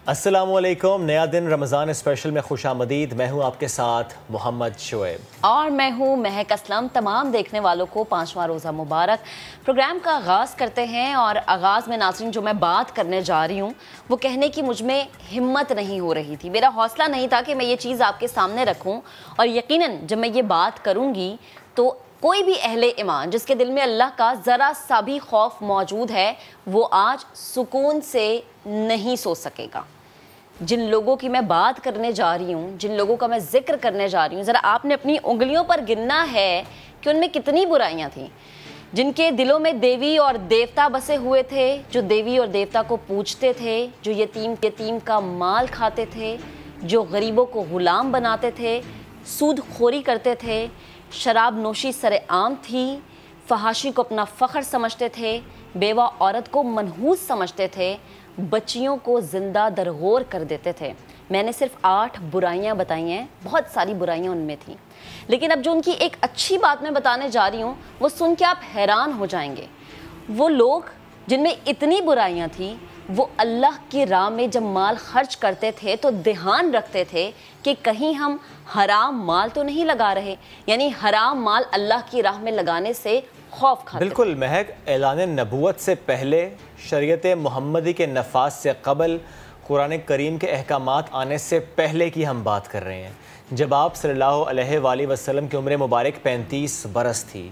अस्सलामुअलैकुम। नया दिन रमज़ान स्पेशल में खुशामदीद। मैं हूँ आपके साथ मोहम्मद शुएब और मैं हूँ महक असलम। तमाम देखने वालों को 5वां रोज़ा मुबारक। प्रोग्राम का आगाज़ करते हैं और आगाज़ में नाज़रीन जो मैं बात करने जा रही हूँ वो कहने की मुझ में हिम्मत नहीं हो रही थी, मेरा हौसला नहीं था कि मैं ये चीज़ आपके सामने रखूँ। और यकीनन जब मैं ये बात करूँगी तो कोई भी अहले ईमान जिसके दिल में अल्लाह का ज़रा सा भी खौफ मौजूद है वो आज सुकून से नहीं सो सकेगा। जिन लोगों की मैं बात करने जा रही हूँ, जिन लोगों का मैं जिक्र करने जा रही हूँ, ज़रा आपने अपनी उंगलियों पर गिनना है कि उनमें कितनी बुराइयाँ थीं। जिनके दिलों में देवी और देवता बसे हुए थे, जो देवी और देवता को पूजते थे, जो यतीम का माल खाते थे, जो गरीबों को ग़ुलाम बनाते थे, सूदखोरी करते थे, शराब नोशी सरेआम थी, फहाशी को अपना फ़ख्र समझते थे, बेवा औरत को मनहूस समझते थे, बच्चियों को ज़िंदा दरगोर कर देते थे। मैंने सिर्फ 8 बुराइयां बताई हैं, बहुत सारी बुराइयां उनमें थीं। लेकिन अब जो उनकी एक अच्छी बात मैं बताने जा रही हूँ वो सुन के आप हैरान हो जाएंगे। वो लोग जिनमें इतनी बुराइयां थीं वो अल्लाह की राह में जब माल खर्च करते थे तो ध्यान रखते थे कि कहीं हम हराम माल तो नहीं लगा रहे, यानी हराम माल अल्लाह की राह में लगाने से खौफ खाते। बिल्कुल महक, ऐलान नबूवत से पहले, शरीयत मोहम्मदी के नफाज से कबल, कुरान करीम के अहकामात आने से पहले की हम बात कर रहे हैं। जब आप सल्लल्लाहु अलैहि वसल्लम की उम्र मुबारक 35 बरस थी,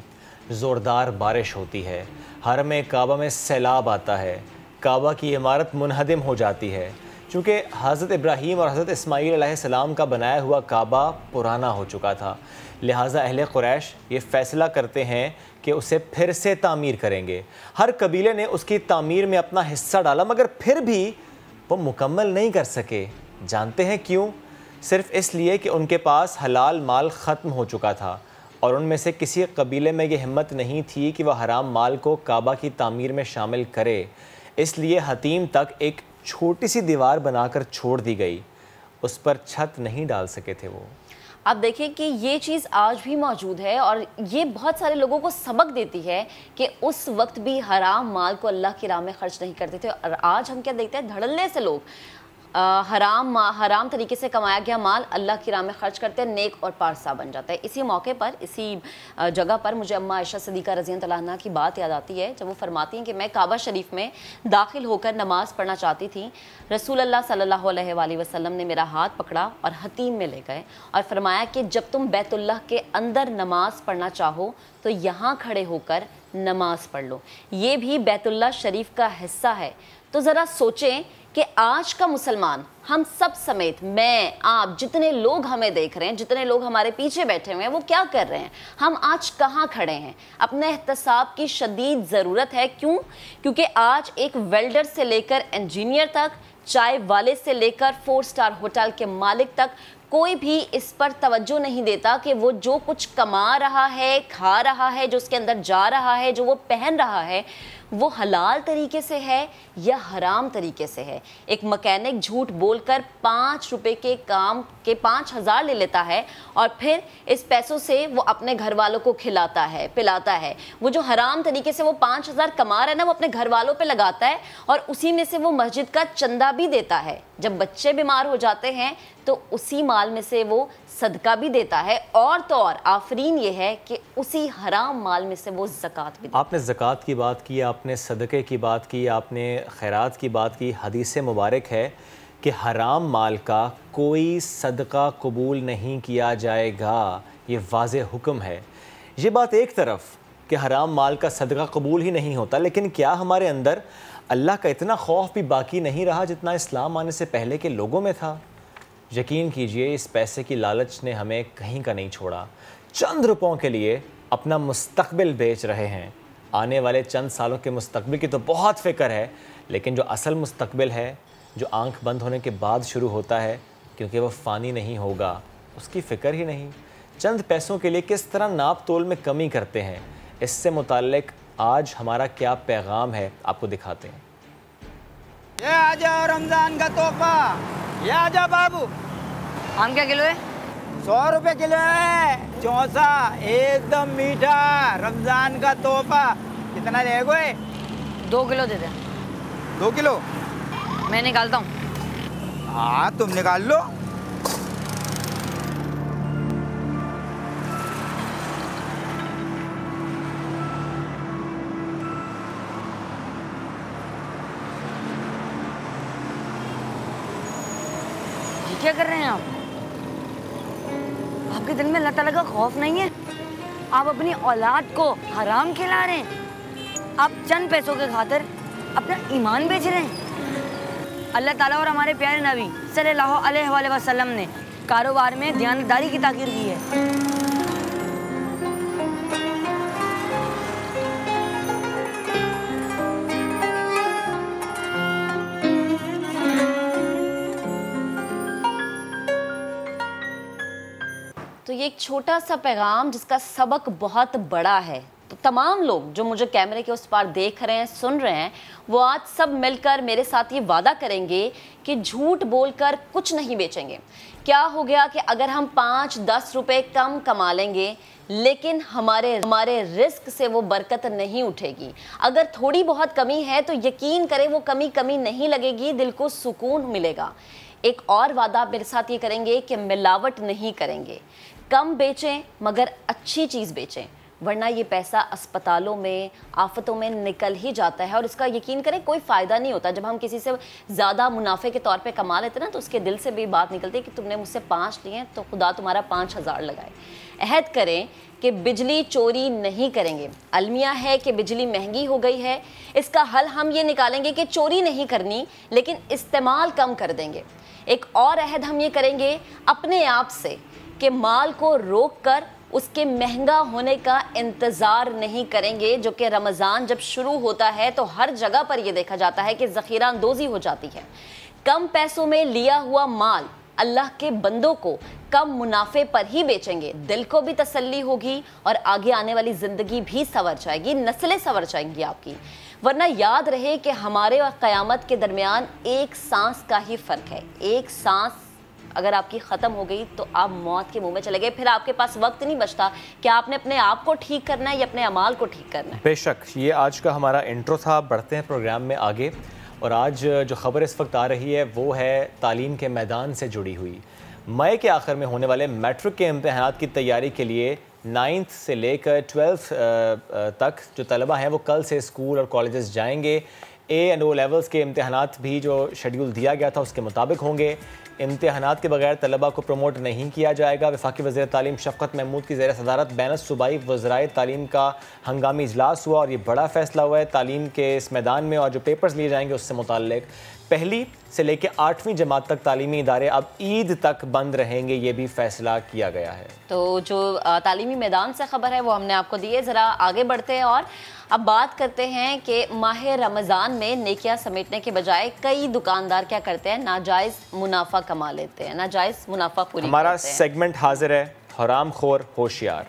ज़ोरदार बारिश होती है, हरम काबा में सैलाब आता है, काबा की इमारत मुनहदिम हो जाती है। चूँकि हज़रत इब्राहीम और हज़रत इस्माईल अलैहिस्सलाम का बनाया हुआ काबा पुराना हो चुका था, लिहाजा अहले कुरैश ये फ़ैसला करते हैं कि उसे फिर से तामीर करेंगे। हर कबीले ने उसकी तामीर में अपना हिस्सा डाला, मगर फिर भी वो मुकम्मल नहीं कर सके। जानते हैं क्यों? सिर्फ़ इसलिए कि उनके पास हलाल माल ख़त्म हो चुका था और उनमें से किसी कबीले में ये हिम्मत नहीं थी कि वह हराम माल को काबा की तामीर में शामिल करे। इसलिए हतीम तक एक छोटी सी दीवार बनाकर छोड़ दी गई, उस पर छत नहीं डाल सके थे वो। आप देखें कि ये चीज़ आज भी मौजूद है और ये बहुत सारे लोगों को सबक देती है कि उस वक्त भी हराम माल को अल्लाह की राह में खर्च नहीं करते थे। और आज हम क्या देखते हैं, धड़ल्ले से लोग हराम तरीके से कमाया गया माल अल्लाह की राह में खर्च करते हैं, नेक और पारसा बन जाता है। इसी मौके पर, इसी जगह पर मुझे अम्मा आयशा सिद्दीक़ा रज़ियल्लाहु अन्हा की बात याद आती है जब वो फरमाती हैं कि मैं काबा शरीफ में दाखिल होकर नमाज़ पढ़ना चाहती थी। रसूल अल्लाह सल्लल्लाहु अलैहि वसल्लम ने मेरा हाथ पकड़ा और हतीम में ले गए और फरमाया कि जब तुम बैतुल्लाह के अंदर नमाज़ पढ़ना चाहो तो यहाँ खड़े होकर नमाज़ पढ़ लो, ये भी बैतुल्लाह शरीफ का हिस्सा है। तो ज़रा सोचें कि आज का मुसलमान, हम सब समेत, मैं, आप, जितने लोग हमें देख रहे हैं, जितने लोग हमारे पीछे बैठे हुए हैं, वो क्या कर रहे हैं, हम आज कहाँ खड़े हैं। अपने एहतसाब की शदीद ज़रूरत है। क्यों? क्योंकि आज एक वेल्डर से लेकर इंजीनियर तक, चाय वाले से लेकर 4 स्टार होटल के मालिक तक, कोई भी इस पर तवज्जो नहीं देता कि वो जो कुछ कमा रहा है, खा रहा है, जो उसके अंदर जा रहा है, जो वो पहन रहा है, वो हलाल तरीके से है या हराम तरीके से है। एक मैकेनिक झूठ बोलकर 5 रुपए के काम के 5,000 ले लेता है और फिर इस पैसों से वो अपने घर वालों को खिलाता है, पिलाता है। वो जो हराम तरीके से वो 5,000 कमा रहा है ना, वो अपने घर वालों पे लगाता है और उसी में से वो मस्जिद का चंदा भी देता है। जब बच्चे बीमार हो जाते हैं तो उसी माल में से वो सदका भी देता है। और तो और आफरीन ये है कि उसी हराम माल में से वो ज़कात भी देता है। आपने ज़कात की बात की, आपने सदक़े की बात की, आपने खैरात की बात की। हदीस मुबारक है कि हराम माल का कोई सदका कबूल नहीं किया जाएगा, ये वाज़े हुक्म है। ये बात एक तरफ कि हराम माल का सदका कबूल ही नहीं होता, लेकिन क्या हमारे अंदर अल्लाह का इतना खौफ भी बाकी नहीं रहा जितना इस्लाम आने से पहले के लोगों में था? यकीन कीजिए, इस पैसे की लालच ने हमें कहीं का नहीं छोड़ा। चंद रुपयों के लिए अपना मुस्तकबिल बेच रहे हैं। आने वाले चंद सालों के मुस्तकबिल की तो बहुत फ़िक्र है, लेकिन जो असल मुस्तकबिल है, जो आंख बंद होने के बाद शुरू होता है, क्योंकि वो फ़ानी नहीं होगा, उसकी फ़िक्र ही नहीं। चंद पैसों के लिए किस तरह नाप तोल में कमी करते हैं, इससे मुताल्लिक आज हमारा क्या पैगाम है, आपको दिखाते हैं। ये आजा रमज़ान का तोहफा, ये आजा बाबू। आम क्या किलो है? 100 रुपए किलो है। चौसा एकदम मीठा, रमज़ान का तोहफा। कितना लेगोए? 2 किलो दे दे। 2 किलो मैं निकालता हूँ। हाँ तुम निकाल लो। ये क्या कर रहे हैं आप? आपके दिल में अल्लाह ताला का खौफ नहीं है? आप अपनी औलाद को हराम खिला रहे हैं। आप चंद पैसों के खातिर अपना ईमान बेच रहे हैं। अल्लाह ताला और हमारे प्यारे नबी सल्लल्लाहु अलैहि वसल्लम ने कारोबार में दयानतदारी की ताकीद की है। तो ये एक छोटा सा पैगाम जिसका सबक बहुत बड़ा है। तो तमाम लोग जो मुझे कैमरे के उस पार देख रहे हैं, सुन रहे हैं, वो आज सब मिलकर मेरे साथ ये वादा करेंगे कि झूठ बोलकर कुछ नहीं बेचेंगे। क्या हो गया कि अगर हम 5-10 रुपए कम कमा लेंगे, लेकिन हमारे रिस्क से वो बरकत नहीं उठेगी। अगर थोड़ी बहुत कमी है तो यकीन करें वो कमी नहीं लगेगी, दिल को सुकून मिलेगा। एक और वादा आप मेरे साथ ये करेंगे कि मिलावट नहीं करेंगे, कम बेचें मगर अच्छी चीज़ बेचें, वरना ये पैसा अस्पतालों में, आफतों में निकल ही जाता है और इसका यकीन करें कोई फ़ायदा नहीं होता। जब हम किसी से ज़्यादा मुनाफे के तौर पे कमा लेते हैं ना, तो उसके दिल से भी बात निकलती है कि तुमने मुझसे 5 लिए तो खुदा तुम्हारा 5000 लगाए। अहद करें कि बिजली चोरी नहीं करेंगे। अलमिया है कि बिजली महंगी हो गई है, इसका हल हम ये निकालेंगे कि चोरी नहीं करनी, लेकिन इस्तेमाल कम कर देंगे। एक और अहद हम ये करेंगे अपने आप से कि माल को रोक कर उसके महंगा होने का इंतज़ार नहीं करेंगे, जो कि रमज़ान जब शुरू होता है तो हर जगह पर यह देखा जाता है कि ज़ख़ीरा अंदोज़ी हो जाती है। कम पैसों में लिया हुआ माल अल्लाह के बंदों को कम मुनाफे पर ही बेचेंगे, दिल को भी तसल्ली होगी और आगे आने वाली ज़िंदगी भी संवर जाएगी, नस्लें संवर जाएंगी आपकी। वरना याद रहे कि हमारे और क़यामत के दरमियान एक सांस का ही फ़र्क है। एक सांस अगर आपकी ख़त्म हो गई तो आप मौत के मुंह में चले गए, फिर आपके पास वक्त नहीं बचता कि आपने अपने आप को ठीक करना है या अपने अमाल को ठीक करना है। बेशक ये आज का हमारा इंट्रो था। बढ़ते हैं प्रोग्राम में आगे, और आज जो ख़बर इस वक्त आ रही है वो है तालीम के मैदान से जुड़ी हुई। मई के आखिर में होने वाले मैट्रिक के इम्तहानात की तैयारी के लिए 9th से लेकर 12th तक जो तलबा हैं वो कल से स्कूल और कॉलेजेस जाएंगे। A एंड O लेवल्स के इम्तहानात भी जो शेड्यूल दिया गया था उसके मुताबिक होंगे। इम्तहानात के बगैर तलबा को प्रमोट नहीं किया जाएगा। वफाकी वज़ीर तालीम शफ़क़त महमूद की ज़ेर सदारत बैन सूबाई वज़राए तालीम का हंगामी इजलास हुआ और ये बड़ा फ़ैसला हुआ है तालीम के इस मैदान में। और जो पेपर्स लिए जाएंगे उससे मुताल्लिक़ पहली से लेकर 8वीं जमात तक तालीमी इदारे अब ईद तक बंद रहेंगे, ये भी फ़ैसला किया गया है। तो जो तालीमी मैदान से ख़बर है वो हमने आपको दी है। ज़रा आगे बढ़ते हैं और अब बात करते हैं कि माह रमज़ान में नेकियां समेटने के बजाय कई दुकानदार क्या करते हैं, नाजायज़ मुनाफा कमा लेते हैं, नाजायज़ मुनाफा पूरी हमारा सेगमेंट हाजिर है हराम खोर होशियार।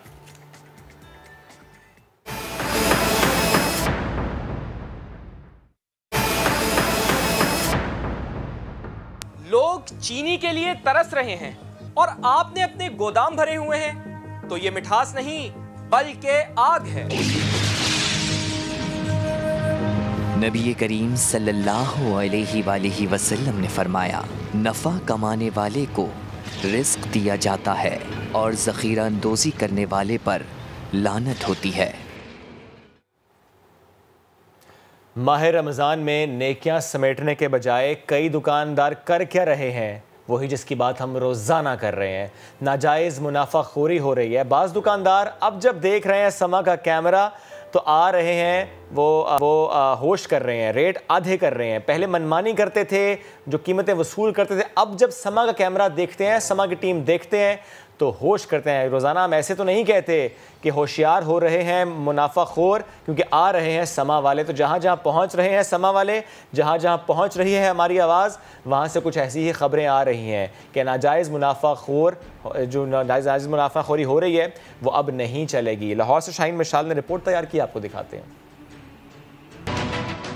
लोग चीनी के लिए तरस रहे हैं और आपने अपने गोदाम भरे हुए हैं, तो ये मिठास नहीं बल्कि आग है। नबी करीम सल्लल्लाहु अलैहि वसल्लम ने फरमाया, नफ़ा कमाने वाले को रिस्क दिया जाता है और ज़ख़ीरा अंदोज़ी करने वाले पर लानत होती है। माह रमज़ान में नेकियां समेटने के बजाय कई दुकानदार कर क्या रहे हैं, वही जिसकी बात हम रोज़ाना कर रहे हैं। नाजायज़ मुनाफाखोरी हो रही है। बाज़ दुकानदार अब जब देख रहे हैं समा का कैमरा तो आ रहे हैं, वो होश कर रहे हैं, रेट आधे कर रहे हैं। पहले मनमानी करते थे, जो कीमतें वसूल करते थे, अब जब समा का कैमरा देखते हैं, समा की टीम देखते हैं तो होश करते हैं। रोज़ाना हम ऐसे तो नहीं कहते कि होशियार हो रहे हैं मुनाफाखोर, क्योंकि आ रहे हैं समा वाले। तो जहाँ जहाँ पहुँच रहे हैं समा वाले, जहाँ जहाँ पहुँच रही है हमारी आवाज़, वहाँ से कुछ ऐसी ही ख़बरें आ रही हैं कि नाजायज़ मुनाफाखोर, जो नाजायज़ मुनाफाखोरी हो रही है वो अब नहीं चलेगी। लाहौर से शाहीन मिशाल ने रिपोर्ट तैयार की, आपको दिखाते हैं।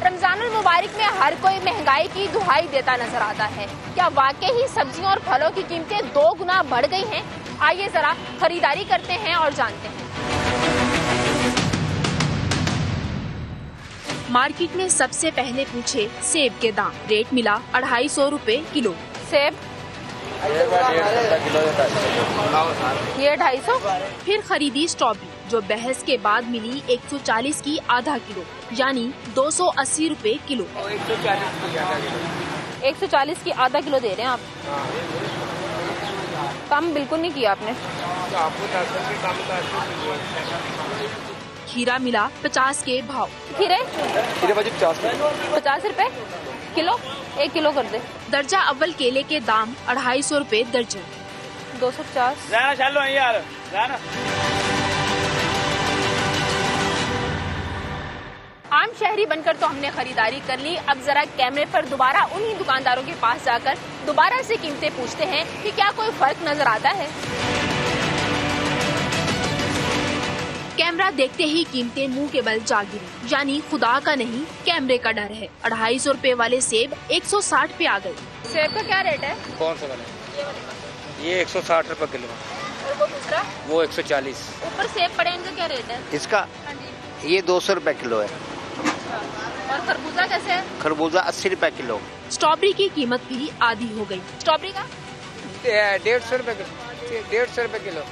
रमजानुल मुबारक में हर कोई महंगाई की दुहाई देता नजर आता है। क्या वाकई ही सब्जियों और फलों की कीमतें 2 गुना बढ़ गई हैं? आइए जरा खरीदारी करते हैं और जानते हैं। मार्केट में सबसे पहले पूछे सेब के दाम। रेट मिला 250 रुपए किलो। सेब ये 250। फिर खरीदी स्ट्रॉबेरी जो बहस के बाद मिली 140 की आधा किलो यानी 280 रुपए किलो। 140 की आधा किलो दे रहे हैं आप। कम बिल्कुल नहीं किया आपने। खीरा मिला 50 के भाव। खीरे 50 रुपए किलो, 1 किलो कर दे। दर्जा अव्वल केले के दाम 250 रुपए दर्जन। 250। आम शहरी बनकर तो हमने खरीदारी कर ली, अब जरा कैमरे पर दोबारा उन्हीं दुकानदारों के पास जाकर दोबारा से कीमतें पूछते हैं कि क्या कोई फर्क नजर आता है। कैमरा देखते ही कीमतें मुंह के बल जा गिरी, यानी खुदा का नहीं कैमरे का डर है। 250 रुपए वाले सेब 160 पे आ गए। सेब का क्या रेट है? कौन सा वाला? ये 160 रुपए किलो। और वो दूसरा? वो 140। ऊपर सेब पड़े, इनका क्या रेट है? इसका ये 200 रुपए किलो है। और खरबूजा कैसे है? खरबूजा 80 रुपए किलो। स्ट्रॉबेरी की कीमत भी आधी हो गई। स्ट्रॉबेरी का 150 रुपए किलो। 150 रुपए किलो।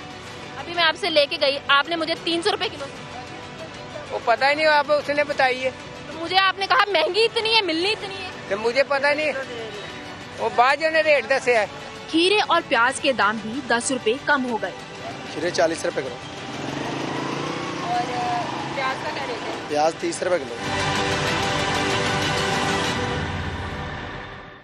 अभी मैं आपसे लेके गई, आपने मुझे 300 रुपए किलो। वो पता ही नहीं, आप उसने बताई है। तो मुझे आपने कहा महंगी इतनी है, मिलनी इतनी है। तो मुझे पता नहीं, वो बाजू ने रेट दसे है। खीरे और प्याज के दाम भी 10 रुपए कम हो गए। खीरे 40 रुपए किलो। और प्याज का क्या रेट है? प्याज 30 रुपए किलो।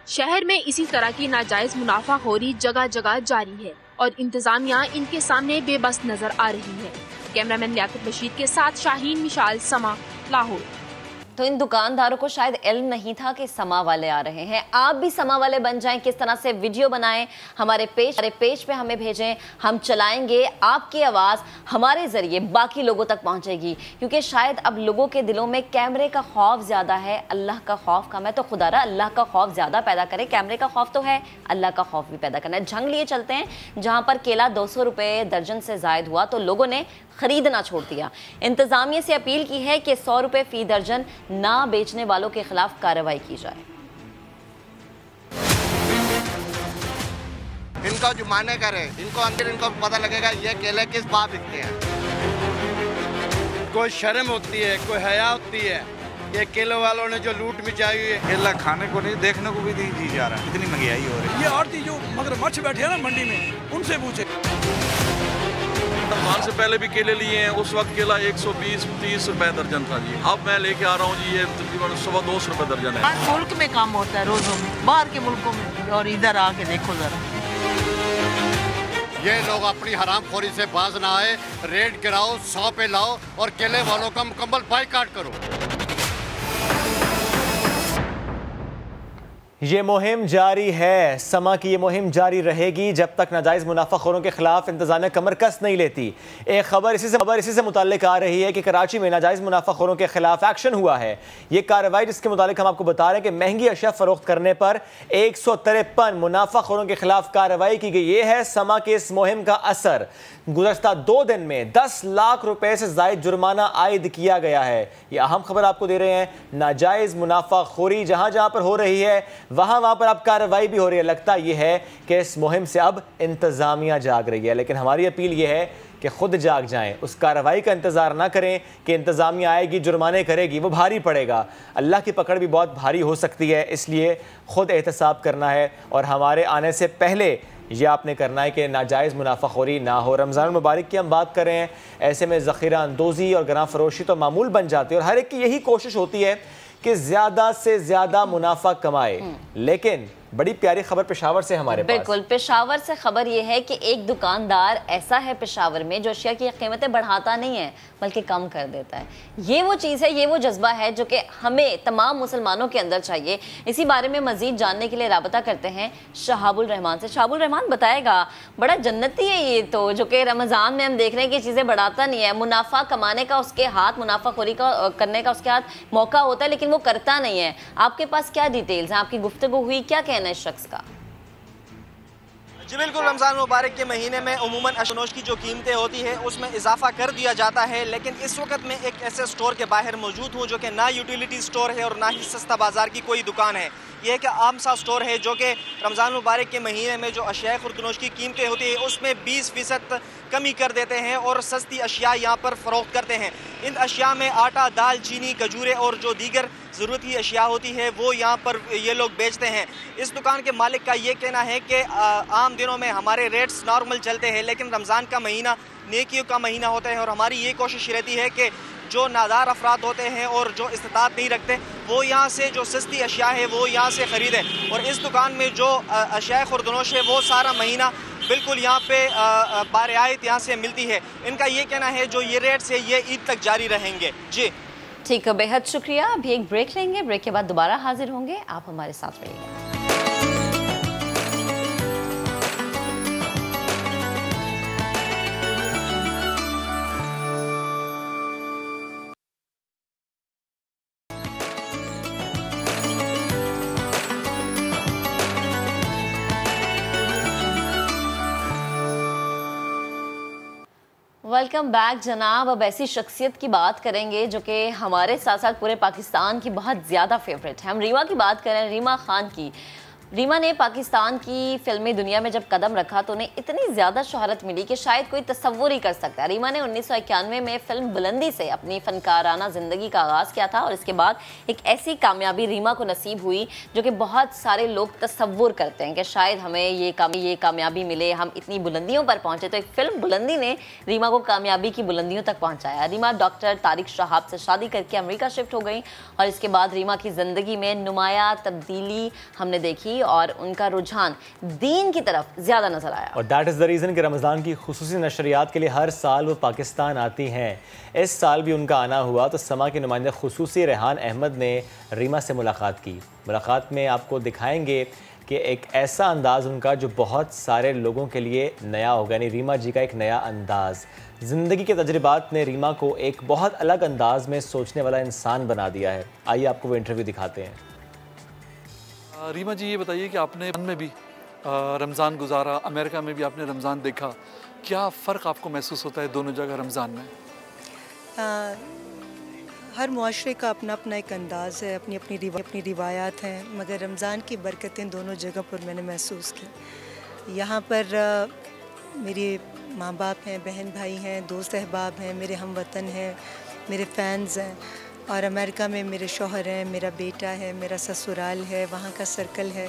शहर में इसी तरह की नाजायज मुनाफाखोरी जगह जगह जारी है और इंतजामिया इनके सामने बेबस नजर आ रही है। कैमरामैन लियाकत बशीर के साथ शाहीन मिशाल, समा, लाहौर। तो इन दुकानदारों को शायद इल्म नहीं था कि समा वाले आ रहे हैं। आप भी समा वाले बन जाएं, किस तरह से वीडियो बनाएं, हमारे पेज पे हमें भेजें, हम चलाएंगे। आपकी आवाज़ हमारे ज़रिए बाकी लोगों तक पहुंचेगी, क्योंकि शायद अब लोगों के दिलों में कैमरे का खौफ ज़्यादा है, अल्लाह का खौफ कम है। तो खुदारा अल्लाह का खौफ ज़्यादा पैदा करे। कैमरे का खौफ तो है, अल्लाह का खौफ भी पैदा करना है। झंग लिए चलते हैं, जहाँ पर केला 200 रुपये दर्जन से ज़ायद हुआ तो लोगों ने खरीदना छोड़ दिया। इंतजामिया से अपील की है कि 100 रुपये फी दर्जन ना बेचने वालों के खिलाफ कार्रवाई की जाए। इनको जुर्माने करे, इनको अंदर इनको पता लगेगा ये केले किस भाव बिकते हैं। कोई शर्म होती है, कोई हया होती है। ये केले वालों ने जो लूट मचाई है, केला खाने को नहीं, देखने को भी नहीं दी जा रहा है। इतनी महंगाई हो रही है। ये आड़ती जो मगरमच्छ बैठे हैं ना मंडी में, उनसे पूछे। रमजान से पहले भी केले लिए हैं, उस वक्त केला 120-30 रुपए दर्जन था जी। अब मैं लेके आ रहा हूँ जी, ये तकरीबन 250 रुपए दर्जन है। हर मुल्क में काम होता है रोजों में, बाहर के मुल्कों में, और इधर आके देखो जरा। ये लोग अपनी हरामखोरी से बाज ना आए, रेट गिराओ, 100 पे लाओ और केले वालों का मुकम्मल बाइकाट करो। ये मुहिम जारी है, समा की ये मुहिम जारी रहेगी जब तक नाजायज़ मुनाफाखोरों के खिलाफ इंतज़ामिया कमर कस नहीं लेती। एक खबर इसी से मुताल्लिक आ रही है कि कराची में नाजायज़ मुनाफाखोरों के खिलाफ एक्शन हुआ है। ये कार्रवाई जिसके मुताल्लिक हम आपको बता रहे हैं कि महंगी अशिया फरोख्त करने पर 153 मुनाफाखोरों के खिलाफ कार्रवाई की गई। ये है समा के इस मुहिम का असर। गुज़श्ता 2 दिन में 10 लाख रुपए से ज़ायद जुर्माना आयद किया गया है। ये अहम खबर आपको दे रहे हैं। नाजायज़ मुनाफाखोरी जहाँ जहाँ पर हो रही है वहाँ पर अब कार्रवाई भी हो रही है। लगता यह है कि इस मुहिम से अब इंतज़ामिया जाग रही है, लेकिन हमारी अपील यह है कि खुद जाग जाएं। उस कार्रवाई का इंतज़ार ना करें कि इंतज़ामिया आएगी, जुर्माने करेगी, वो भारी पड़ेगा। अल्लाह की पकड़ भी बहुत भारी हो सकती है, इसलिए खुद एहतसाब करना है और हमारे आने से पहले यह आपने करना है कि नाजायज़ मुनाफाखोरी ना हो। रमज़ान मुबारक की हम बात कर रहे हैं, ऐसे में ज़ख़ीरा अंदोज़ी और गरां फरोशी तो मामूल बन जाती है और हर एक की यही कोशिश होती है कि ज़्यादा से ज़्यादा मुनाफा कमाए। लेकिन बड़ी प्यारी खबर पेशावर से हमारे पास। बिल्कुल, पेशावर से खबर यह है कि एक दुकानदार ऐसा है पेशावर में जो अशिया की कीमतें बढ़ाता नहीं है बल्कि कम कर देता है। ये वो चीज़ है, ये वो जज्बा है जो कि हमें तमाम मुसलमानों के अंदर चाहिए। इसी बारे में मजीद जानने के लिए राबता करते हैं शहाबुल रहमान से। शहाबुल रहमान बताएगा, बड़ा जन्नती है ये तो, जो कि रमज़ान में हम देख रहे हैं कि चीज़ें बढ़ाता नहीं है। मुनाफा कमाने का उसके हाथ, मुनाफाखोरी का करने का उसके हाथ मौका होता है, लेकिन वो करता नहीं है। आपके पास क्या डिटेल्स हैं, आपकी गुफ्तगू हुई, क्या कहना है इस शख्स का? जी बिल्कुल, रमज़ान मुबारक के महीने में उमूमन अशनोश की जो कीमतें होती है उसमें इजाफा कर दिया जाता है, लेकिन इस वक्त मैं एक ऐसे स्टोर के बाहर मौजूद हूँ जो कि ना यूटिलिटी स्टोर है और ना ही सस्ता बाज़ार की कोई दुकान है। यह एक आम सा स्टोर है जो कि रमज़ान मुबारक के महीने में जो अशिया खुर्दनोश की कीमतें होती है उसमें 20% कमी कर देते हैं और सस्ती अशिया यहाँ पर फ़रोख्त करते हैं। इन अशिया में आटा, दाल, चीनी, खजूरें और जो दीगर ज़रूरत की अशिया होती है वो यहाँ पर ये लोग बेचते हैं। इस दुकान के मालिक का ये कहना है कि आम दिनों में हमारे रेट्स नॉर्मल चलते हैं, लेकिन रमज़ान का महीना नेकियों का महीना होता है और हमारी ये कोशिश रहती है कि जो नादार अफराद होते हैं और जो इस्तात नहीं रखते वो यहाँ से जो सस्ती अशिया है वो यहाँ से ख़रीदें। और इस दुकान में जो अशिया खुर्दनोश है वो सारा महीना बिल्कुल यहाँ पे बारियात यहाँ से मिलती है। इनका ये कहना है जो ये रेट्स है ये ईद तक जारी रहेंगे। जी ठीक है, बेहद शुक्रिया। अभी एक ब्रेक लेंगे, ब्रेक के बाद दोबारा हाजिर होंगे, आप हमारे साथ रहिएगा। वेलकम बैक जनाब। अब ऐसी शख्सियत की बात करेंगे जो कि हमारे साथ साथ पूरे पाकिस्तान की बहुत ज़्यादा फेवरेट है। हम रीमा की बात करें, रीमा खान की। रीमा ने पाकिस्तान की फिल्मी दुनिया में जब कदम रखा तो उन्हें इतनी ज़्यादा शोहरत मिली कि शायद कोई तसव्वुर ही कर सकता है। रीमा ने 1991 में फिल्म बुलंदी से अपनी फ़नकाराना ज़िंदगी का आगाज़ किया था और इसके बाद एक ऐसी कामयाबी रीमा को नसीब हुई जो कि बहुत सारे लोग तसव्वुर करते हैं कि शायद हमें ये कामयाबी मिले, हम इतनी बुलंदियों पर पहुँचे। तो एक फ़िल्म बुलंदी ने रीमा को कामयाबी की बुलंदियों तक पहुँचाया। रीमा डॉक्टर तारिक शहाब से शादी करके अमेरिका शिफ्ट हो गई और इसके बाद रीमा की ज़िंदगी में नुमाया तब्दीली हमने देखी और उनका रुझान दीन की तरफ ज़्यादा नजर आया। और दैट इज़ द रीज़न कि रमज़ान की खुसूसी नशरियात के लिए हर साल वो पाकिस्तान आती हैं। इस साल भी उनका आना हुआ तो समा के नुमाइंदे खुसूसी रेहान अहमद ने रीमा से मुलाकात की। मुलाकात में आपको दिखाएंगे कि एक ऐसा अंदाज़ उनका जो बहुत सारे लोगों के लिए नया होगा, यानी रीमा जी का एक नया अंदाज़। ज़िंदगी के तजर्बात ने रीमा को एक बहुत अलग अंदाज में सोचने वाला इंसान बना दिया है। आइए आपको वो इंटरव्यू दिखाते हैं। रीमा जी, ये बताइए कि आपने में भी रमज़ान गुजारा, अमेरिका में भी आपने रमज़ान देखा, क्या फ़र्क आपको महसूस होता है दोनों जगह रमज़ान में? हर मुआशरे का अपना अपना एक अंदाज़ है, अपनी अपनी रिवायात हैं, मगर रमज़ान की बरकतें दोनों जगह पर मैंने महसूस की। यहाँ पर मेरे माँ बाप हैं, बहन भाई हैं, दोस्त अहबाब हैं, मेरे हमवतन हैं, मेरे फ़ैन्स हैं, और अमेरिका में मेरे शौहर हैं, मेरा बेटा है, मेरा ससुराल है, वहाँ का सर्कल है।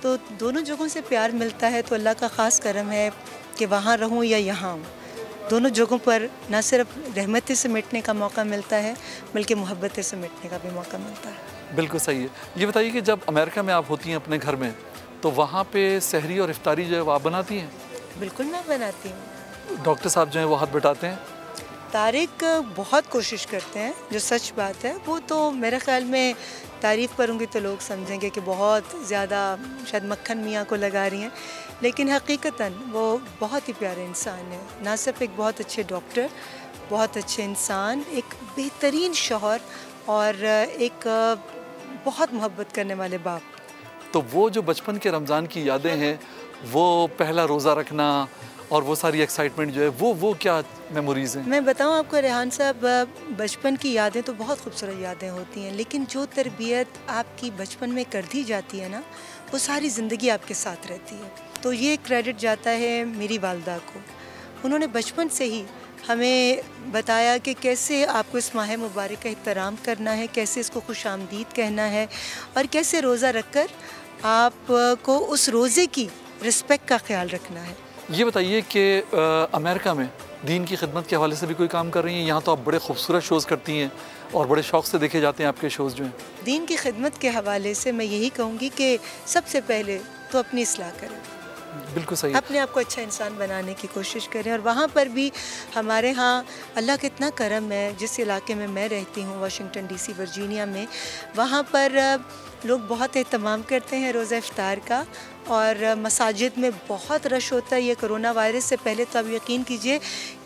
तो दोनों जगहों से प्यार मिलता है। तो अल्लाह का ख़ास करम है कि वहाँ रहूँ या यहाँ हूँ, दोनों जगहों पर न सिर्फ रहमतें समेटने का मौका मिलता है बल्कि मोहब्बतें समेटने का भी मौका मिलता है। बिल्कुल सही है। ये बताइए कि जब अमेरिका में आप होती हैं अपने घर में, तो वहाँ पे सहरी और इफ्तारी जो है वो आप बनाती हैं? बिल्कुल मैं बनाती हूँ। डॉक्टर साहब जो हैं वो हाथ बटाते हैं? तारिक बहुत कोशिश करते हैं, जो सच बात है। वो तो मेरे ख़्याल में तारीफ़ करूँगी तो लोग समझेंगे कि बहुत ज़्यादा शायद मक्खन मियाँ को लगा रही हैं, लेकिन हकीकतन वो बहुत ही प्यारे इंसान है। ना सिर्फ एक बहुत अच्छे डॉक्टर, बहुत अच्छे इंसान, एक बेहतरीन शौहर और एक बहुत मोहब्बत करने वाले बाप। तो वो जो बचपन के रमज़ान की यादें हैं, वो पहला रोज़ा रखना और वो सारी एक्साइटमेंट जो है वो क्या मेमोरीज़ हैं? मैं बताऊं आपको रेहान साहब, बचपन की यादें तो बहुत खूबसूरत यादें होती हैं, लेकिन जो तरबियत आपकी बचपन में कर दी जाती है ना, वो सारी ज़िंदगी आपके साथ रहती है। तो ये क्रेडिट जाता है मेरी वालदा को। उन्होंने बचपन से ही हमें बताया कि कैसे आपको इस माह मुबारक का एहतराम करना है, कैसे इसको खुशामदीद कहना है और कैसे रोज़ा रख कर आपको उस रोज़े की रिस्पेक्ट का ख्याल रखना है। ये बताइए कि अमेरिका में दीन की खिदमत के हवाले से भी कोई काम कर रही हैं? यहाँ तो आप बड़े खूबसूरत शोज़ करती हैं और बड़े शौक़ से देखे जाते हैं आपके शोज़ जो हैं। दीन की खिदमत के हवाले से मैं यही कहूँगी कि सबसे पहले तो अपनी इस्लाह करें। बिल्कुल सही। अपने आप को अच्छा इंसान बनाने की कोशिश करें। और वहाँ पर भी हमारे यहाँ अल्लाह का इतना करम है, जिस इलाके में मैं रहती हूँ वाशिंगटन DC वर्जीनिया में, वहाँ पर लोग बहुत एहतमाम करते हैं रोज़ा इफ्तार का और मसाजिद में बहुत रश होता है। ये कोरोना वायरस से पहले तो आप यकीन कीजिए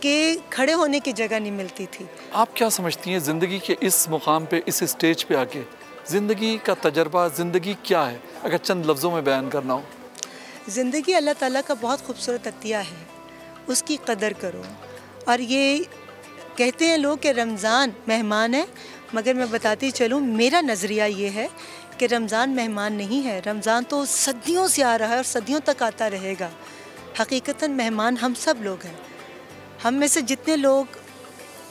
कि खड़े होने की जगह नहीं मिलती थी। आप क्या समझती हैं ज़िंदगी के इस मुकाम पे, इस स्टेज पे आके ज़िंदगी का तजर्बा, ज़िंदगी क्या है अगर चंद लफ्ज़ों में बयान करना हो? ज़िंदगी अल्लाह ताला का बहुत खूबसूरत अतिया है, उसकी कदर करो। और ये कहते हैं लोग कि रमज़ान मेहमान है, मगर मैं बताती चलूँ, मेरा नज़रिया ये है कि रमज़ान मेहमान नहीं है। रमज़ान तो सदियों से आ रहा है और सदियों तक आता रहेगा। हकीकतन मेहमान हम सब लोग हैं। हम में से जितने लोग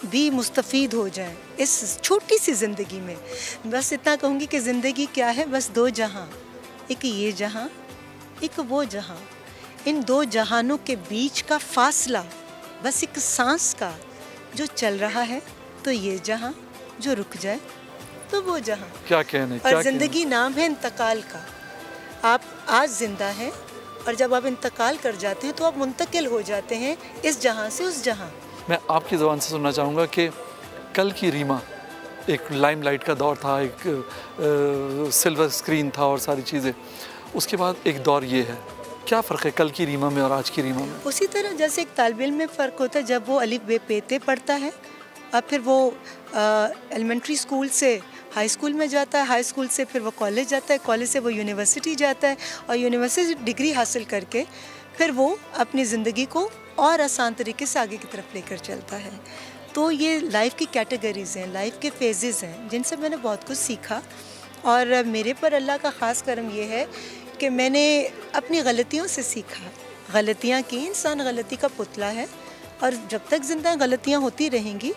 भी मुस्तफ़ीद हो जाएं इस छोटी सी ज़िंदगी में, बस इतना कहूँगी कि ज़िंदगी क्या है, बस दो जहां, एक ये जहां, एक वो जहां। इन दो जहानों के बीच का फासला बस एक सांस का, जो चल रहा है तो ये जहां, जो रुक जाए तो वो जहां। क्या कहने, और ज़िंदगी नाम है इंतकाल का। आप आज ज़िंदा हैं और जब आप इंतकाल कर जाते हैं तो आप मुंतकिल हो जाते हैं इस जहां से उस जहां। मैं आपकी ज़बान से सुनना चाहूँगा कि कल की रीमा एक लाइमलाइट का दौर था, एक सिल्वर स्क्रीन था और सारी चीज़ें, उसके बाद एक दौर ये है। क्या फ़र्क है कल की रीमा में और आज की रीमा में? उसी तरह जैसे एक तालिब इल्म में फ़र्क होता है, जब वो अलिफ बे पे ते पढ़ता है और फिर वो एलिमेंट्री स्कूल से हाई स्कूल में जाता है, हाई स्कूल से फिर वो कॉलेज जाता है, कॉलेज से वो यूनिवर्सिटी जाता है और यूनिवर्सिटी डिग्री हासिल करके फिर वो अपनी ज़िंदगी को और आसान तरीके से आगे की तरफ लेकर चलता है। तो ये लाइफ की कैटेगरीज़ हैं, लाइफ के फेजेस हैं, जिनसे मैंने बहुत कुछ सीखा। और मेरे पर अल्लाह का ख़ास करम ये है कि मैंने अपनी गलतियों से सीखा। गलतियाँ की, इंसान गलती का पुतला है और जब तक ज़िंदा गलतियाँ होती रहेंगी।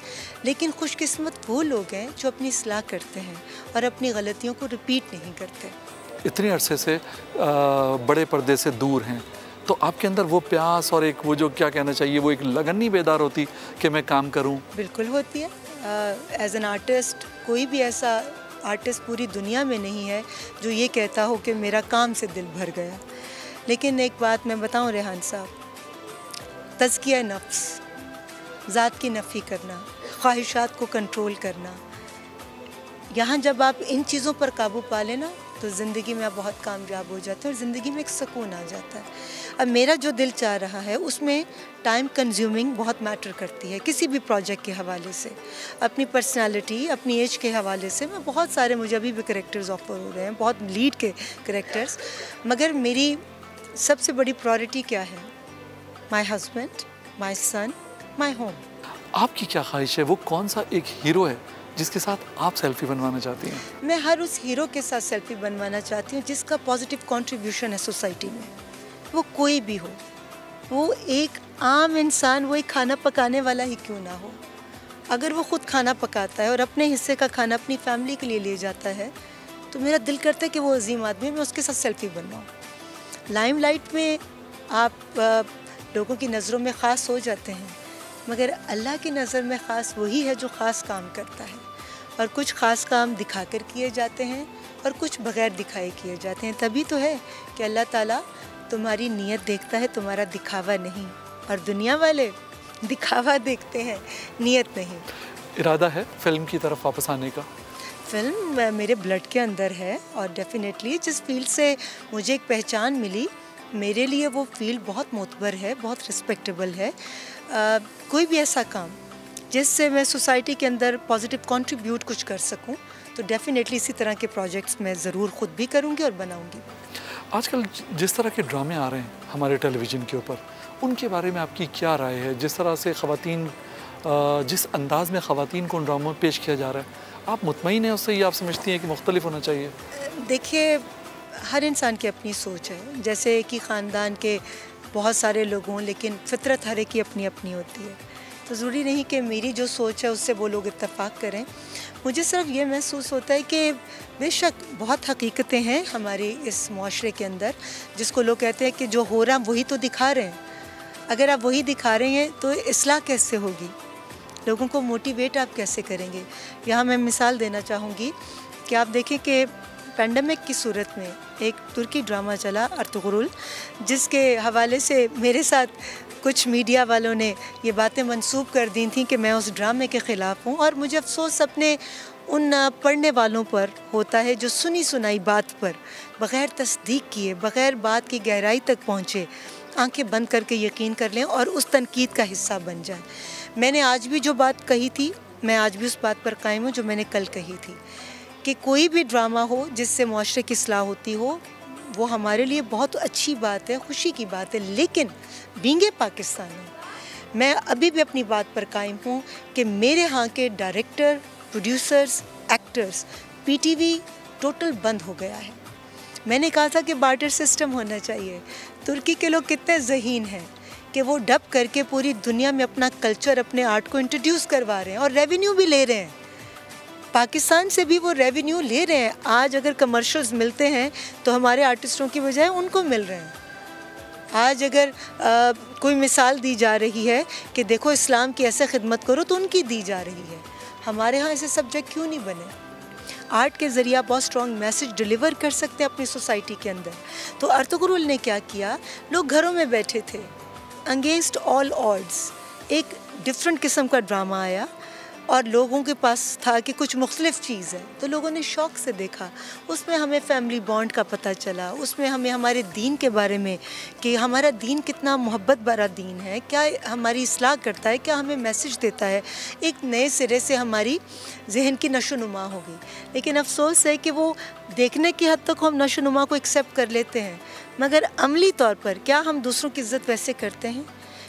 लेकिन खुशकिस्मत वो लोग हैं जो अपनी इस्लाह करते हैं और अपनी गलतियों को रिपीट नहीं करते। इतने अरसे से बड़े पर्दे से दूर हैं, तो आपके अंदर वो प्यास और एक वो जो क्या कहना चाहिए, वो एक लगन नहीं बेदार होती कि मैं काम करूं? बिल्कुल होती है। एज एन आर्टिस्ट कोई भी ऐसा आर्टिस्ट पूरी दुनिया में नहीं है जो ये कहता हो कि मेरा काम से दिल भर गया। लेकिन एक बात मैं बताऊं रेहान साहब, तज़किया नफ्स, ज़ात की नफ़ी करना, ख्वाहिशात को कंट्रोल करना, यहाँ जब आप इन चीज़ों पर काबू पा लेना तो ज़िंदगी में आप बहुत कामयाब हो जाते हैं और ज़िंदगी में एक सुकून आ जाता है। अब मेरा जो दिल चाह रहा है उसमें टाइम कंज्यूमिंग बहुत मैटर करती है, किसी भी प्रोजेक्ट के हवाले से, अपनी पर्सनालिटी, अपनी एज के हवाले से। मैं बहुत सारे, मुझे अभी भी कैरेक्टर्स ऑफर हो रहे हैं, बहुत लीड के कैरेक्टर्स, मगर मेरी सबसे बड़ी प्रायोरिटी क्या है? My husband, my son, my home. आपकी क्या ख्वाहिश है? वो कौन सा एक हीरो है जिसके साथ आप सेल्फी बनवाना चाहती हैं? मैं हर उस हीरो के साथ सेल्फी बनवाना चाहती हूँ जिसका पॉजिटिव कंट्रीब्यूशन है सोसाइटी में। वो कोई भी हो, वो एक आम इंसान, वो एक खाना पकाने वाला ही क्यों ना हो, अगर वो खुद खाना पकाता है और अपने हिस्से का खाना अपनी फैमिली के लिए ले जाता है तो मेरा दिल करता है कि वो अजीम आदमी, मैं उसके साथ सेल्फी बनवाऊँ। लाइमलाइट में आप लोगों की नज़रों में ख़ास हो जाते हैं, मगर अल्लाह की नज़र में ख़ास वही है जो ख़ास काम करता है। और कुछ ख़ास काम दिखा कर किए जाते हैं और कुछ बग़ैर दिखाए किए जाते हैं। तभी तो है कि अल्लाह ताला तुम्हारी नीयत देखता है, तुम्हारा दिखावा नहीं। और दुनिया वाले दिखावा देखते हैं, नीयत नहीं। इरादा है फिल्म की तरफ वापस आने का? फिल्म मेरे ब्लड के अंदर है और डेफिनेटली जिस फील्ड से मुझे एक पहचान मिली, मेरे लिए वो फील्ड बहुत मोतबर है, बहुत रिस्पेक्टेबल है। कोई भी ऐसा काम जिससे मैं सोसाइटी के अंदर पॉजिटिव कंट्रीब्यूट कुछ कर सकूं तो डेफिनेटली इसी तरह के प्रोजेक्ट्स मैं ज़रूर ख़ुद भी करूंगी और बनाऊंगी। आजकल जिस तरह के ड्रामे आ रहे हैं हमारे टेलीविज़न के ऊपर, उनके बारे में आपकी क्या राय है? जिस तरह से ख़वातीन, जिस अंदाज़ में ख़वातीन को उन ड्रामों में पेश किया जा रहा है, आप मुतमईन हैं उससे, या आप समझती हैं कि मुख्तलिफ होना चाहिए? देखिए, हर इंसान की अपनी सोच है। जैसे कि ख़ानदान के बहुत सारे लोग हों, लेकिन फितरत हर एक की अपनी अपनी होती है। तो ज़रूरी नहीं कि मेरी जो सोच है उससे वो लोग इत्तेफाक करें। मुझे सिर्फ ये महसूस होता है कि बेशक बहुत हकीकतें हैं हमारे इस माशरे के अंदर, जिसको लोग कहते हैं कि जो हो रहा वही तो दिखा रहे हैं। अगर आप वही दिखा रहे हैं तो इस्लाह कैसे होगी? लोगों को मोटिवेट आप कैसे करेंगे? यहाँ मैं मिसाल देना चाहूँगी कि आप देखें कि पेंडेमिक की सूरत में एक तुर्की ड्रामा चला अर्तुगरुल, जिसके हवाले से मेरे साथ कुछ मीडिया वालों ने ये बातें मंसूब कर दी थी कि मैं उस ड्रामे के ख़िलाफ़ हूँ। और मुझे अफसोस अपने उन पढ़ने वालों पर होता है जो सुनी सुनाई बात पर बग़ैर तस्दीक किए, बग़ैर बात की गहराई तक पहुँचे, आंखें बंद करके यकीन कर लें और उस तनकीद का हिस्सा बन जाए। मैंने आज भी जो बात कही थी, मैं आज भी उस बात पर कायम हूँ जो मैंने कल कही थी कि कोई भी ड्रामा हो जिससे मुआशरे की इस्लाह होती हो, वो हमारे लिए बहुत अच्छी बात है, खुशी की बात है। लेकिन बीइंग ए पाकिस्तानी, मैं अभी भी अपनी बात पर कायम हूँ कि मेरे यहाँ के director, producers, actors, PTV total बंद हो गया है। मैंने कहा था कि बार्टर सिस्टम होना चाहिए। तुर्की के लोग कितने ज़हीन हैं कि वो डब करके पूरी दुनिया में अपना कल्चर, अपने आर्ट को इंट्रोड्यूस करवा रहे हैं और रेवेन्यू भी ले रहे हैं। पाकिस्तान से भी वो रेवेन्यू ले रहे हैं। आज अगर कमर्शियल्स मिलते हैं तो हमारे आर्टिस्टों की बजाय उनको मिल रहे हैं। आज अगर कोई मिसाल दी जा रही है कि देखो इस्लाम की ऐसे खिदमत करो, तो उनकी दी जा रही है। हमारे यहाँ ऐसे सब्जेक्ट क्यों नहीं बने? आर्ट के ज़रिए बहुत स्ट्रॉन्ग मैसेज डिलीवर कर सकते हैं अपनी सोसाइटी के अंदर। तो अर्तुगरुल ने क्या किया, लोग घरों में बैठे थे, अगेंस्ट ऑल ऑड्स एक डिफरेंट किस्म का ड्रामा आया और लोगों के पास था कि कुछ मुख्तलिफ चीज़ है, तो लोगों ने शौक़ से देखा। उसमें हमें फैमिली बॉन्ड का पता चला, उसमें हमें हमारे दीन के बारे में कि हमारा दीन कितना मोहब्बत भरा दीन है, क्या हमारी इस्लाह करता है, क्या हमें मैसेज देता है। एक नए सिरे से हमारी जहन की नशोनुमा हो गई। लेकिन अफसोस है कि वो देखने की हद तक हम नशोनुमा को एक्सेप्ट कर लेते हैं, मगर अमली तौर पर क्या हम दूसरों की इज़्ज़त वैसे करते हैं?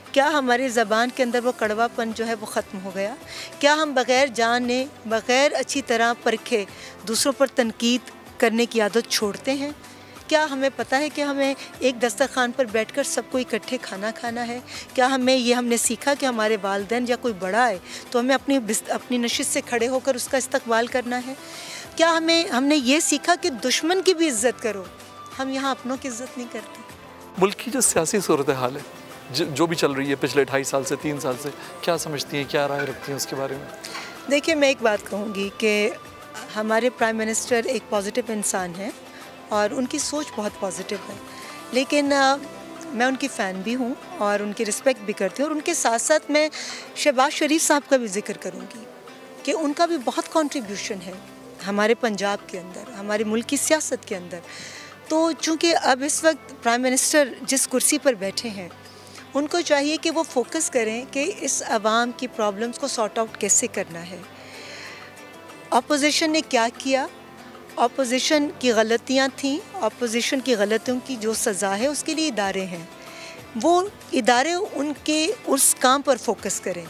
क्या हमारी ज़बान के अंदर वो कड़वापन जो है वो ख़त्म हो गया? क्या हम बग़ैर जाने, बग़ैर अच्छी तरह परखे दूसरों पर तनकीद करने की आदत छोड़ते हैं? क्या हमें पता है कि हमें एक दस्तरखान पर बैठकर सबको इकट्ठे खाना खाना है? क्या हमने सीखा कि हमारे वालिदैन या कोई बड़ा है तो हमें अपनी नशिस्त से खड़े होकर उसका इस्तकबाल करना है? क्या हमने ये सीखा कि दुश्मन की भी इज़्ज़त करो? हम यहाँ अपनों की इज़्ज़त नहीं करते। मुल्क की जो सियासी सूरत हाल है जो भी चल रही है पिछले 2.5 साल से 3 साल से, क्या समझती हैं, क्या राय रखती हैं उसके बारे में? देखिए, मैं एक बात कहूँगी कि हमारे प्राइम मिनिस्टर एक पॉजिटिव इंसान हैं और उनकी सोच बहुत पॉजिटिव है। लेकिन मैं उनकी फ़ैन भी हूँ और उनकी रिस्पेक्ट भी करती हूँ। और उनके साथ साथ मैं शहबाज शरीफ साहब का भी जिक्र करूँगी कि उनका भी बहुत कंट्रीब्यूशन है हमारे पंजाब के अंदर, हमारे मुल्क की सियासत के अंदर। तो चूँकि अब इस वक्त प्राइम मिनिस्टर जिस कुर्सी पर बैठे हैं, उनको चाहिए कि वो फोकस करें कि इस आवाम की प्रॉब्लम्स को सॉर्ट आउट कैसे करना है। अपोजिशन ने क्या किया, अपोजिशन की गलतियां थीं, अपोजिशन की गलतियों की जो सज़ा है उसके लिए इदारे हैं, वो इदारे उनके उस काम पर फोकस करें।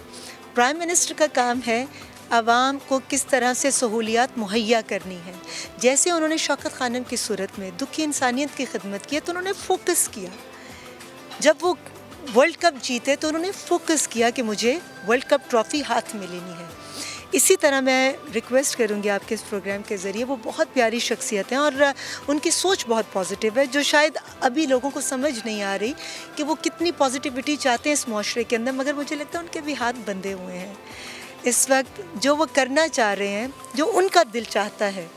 प्राइम मिनिस्टर का काम है आवाम को किस तरह से सहूलियात मुहैया करनी है। जैसे उन्होंने शौकत खानम की सूरत में दुखी इंसानियत की खिदमत की तो उन्होंने फोकस किया। जब वो वर्ल्ड कप जीते तो उन्होंने फोकस किया कि मुझे वर्ल्ड कप ट्रॉफ़ी हाथ में लेनी है। इसी तरह मैं रिक्वेस्ट करूंगी आपके इस प्रोग्राम के ज़रिए, वो बहुत प्यारी शख्सियत हैं और उनकी सोच बहुत पॉजिटिव है, जो शायद अभी लोगों को समझ नहीं आ रही कि वो कितनी पॉजिटिविटी चाहते हैं इस माशरे के अंदर, मगर मुझे लगता है उनके भी हाथ बंधे हुए हैं। इस वक्त जो वो करना चाह रहे हैं, जो उनका दिल चाहता है,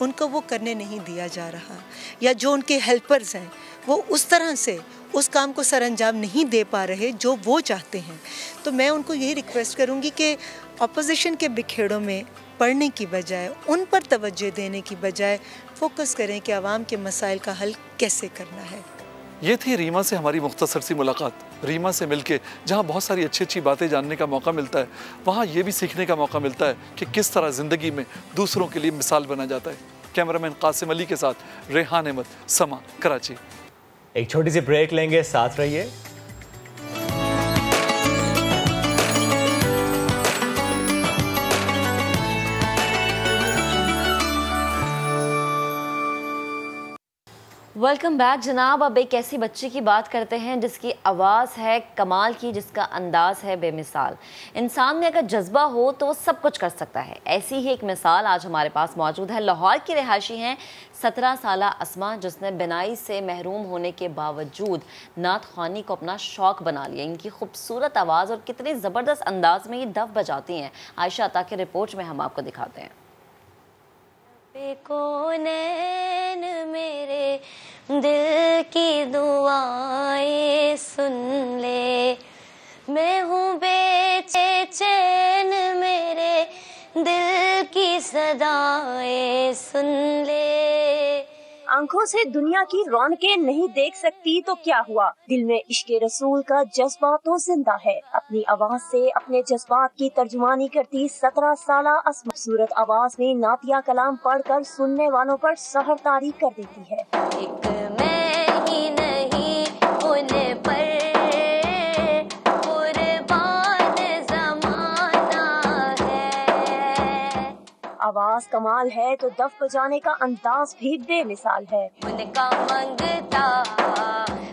उनको वो करने नहीं दिया जा रहा, या जो उनके हेल्पर्स हैं वो उस तरह से उस काम को सरअंजाम नहीं दे पा रहे जो वो चाहते हैं। तो मैं उनको यही रिक्वेस्ट करूंगी कि अपोजिशन के बिखेड़ों में पढ़ने की बजाय, उन पर तवज्जो देने की बजाय फोकस करें कि आवाम के मसाइल का हल कैसे करना है। ये थी रीमा से हमारी मुख्तसर सी मुलाकात। रीमा से मिलके जहाँ बहुत सारी अच्छी अच्छी बातें जानने का मौका मिलता है, वहाँ ये भी सीखने का मौका मिलता है कि किस तरह ज़िंदगी में दूसरों के लिए मिसाल बना जाता है। कैमरामैन कासिम अली के साथ रेहान अहमद, समा, कराची। एक छोटी सी ब्रेक लेंगे, साथ रहिए। वेलकम बैक जनाब। अब एक ऐसी बच्ची की बात करते हैं जिसकी आवाज़ है कमाल की, जिसका अंदाज़ है बेमिसाल। इंसान में अगर जज्बा हो तो वो सब कुछ कर सकता है। ऐसी ही एक मिसाल आज हमारे पास मौजूद है। लाहौर की रिहायशी हैं 17 साला अस्मा, जिसने बिनाई से महरूम होने के बावजूद नात ख्वानी को अपना शौक़ बना लिया। इनकी खूबसूरत आवाज़ और कितने ज़बरदस्त अंदाज में ये डफ बजाती हैं, आयशा अता के रिपोर्ट में हम आपको दिखाते हैं। नैन मेरे दिल की दुआएं सुन ले, मैं हूँ बेचैन मेरे दिल की सदाएं सुन ले। आंखों से दुनिया की रौनकें नहीं देख सकती तो क्या हुआ, दिल में इश्क़े रसूल का जज्बा तो जिंदा है। अपनी आवाज से अपने जज्बात की तर्जुमानी करती 17 साला अस्मा खूबसूरत आवाज में नातिया कलाम पढ़कर सुनने वालों पर सहर तारी कर देती है। एक मैं ही नहीं उन पर आवाज कमाल है तो दफ बजाने का अंदाज भी बेमिसाल है। उनका मंगता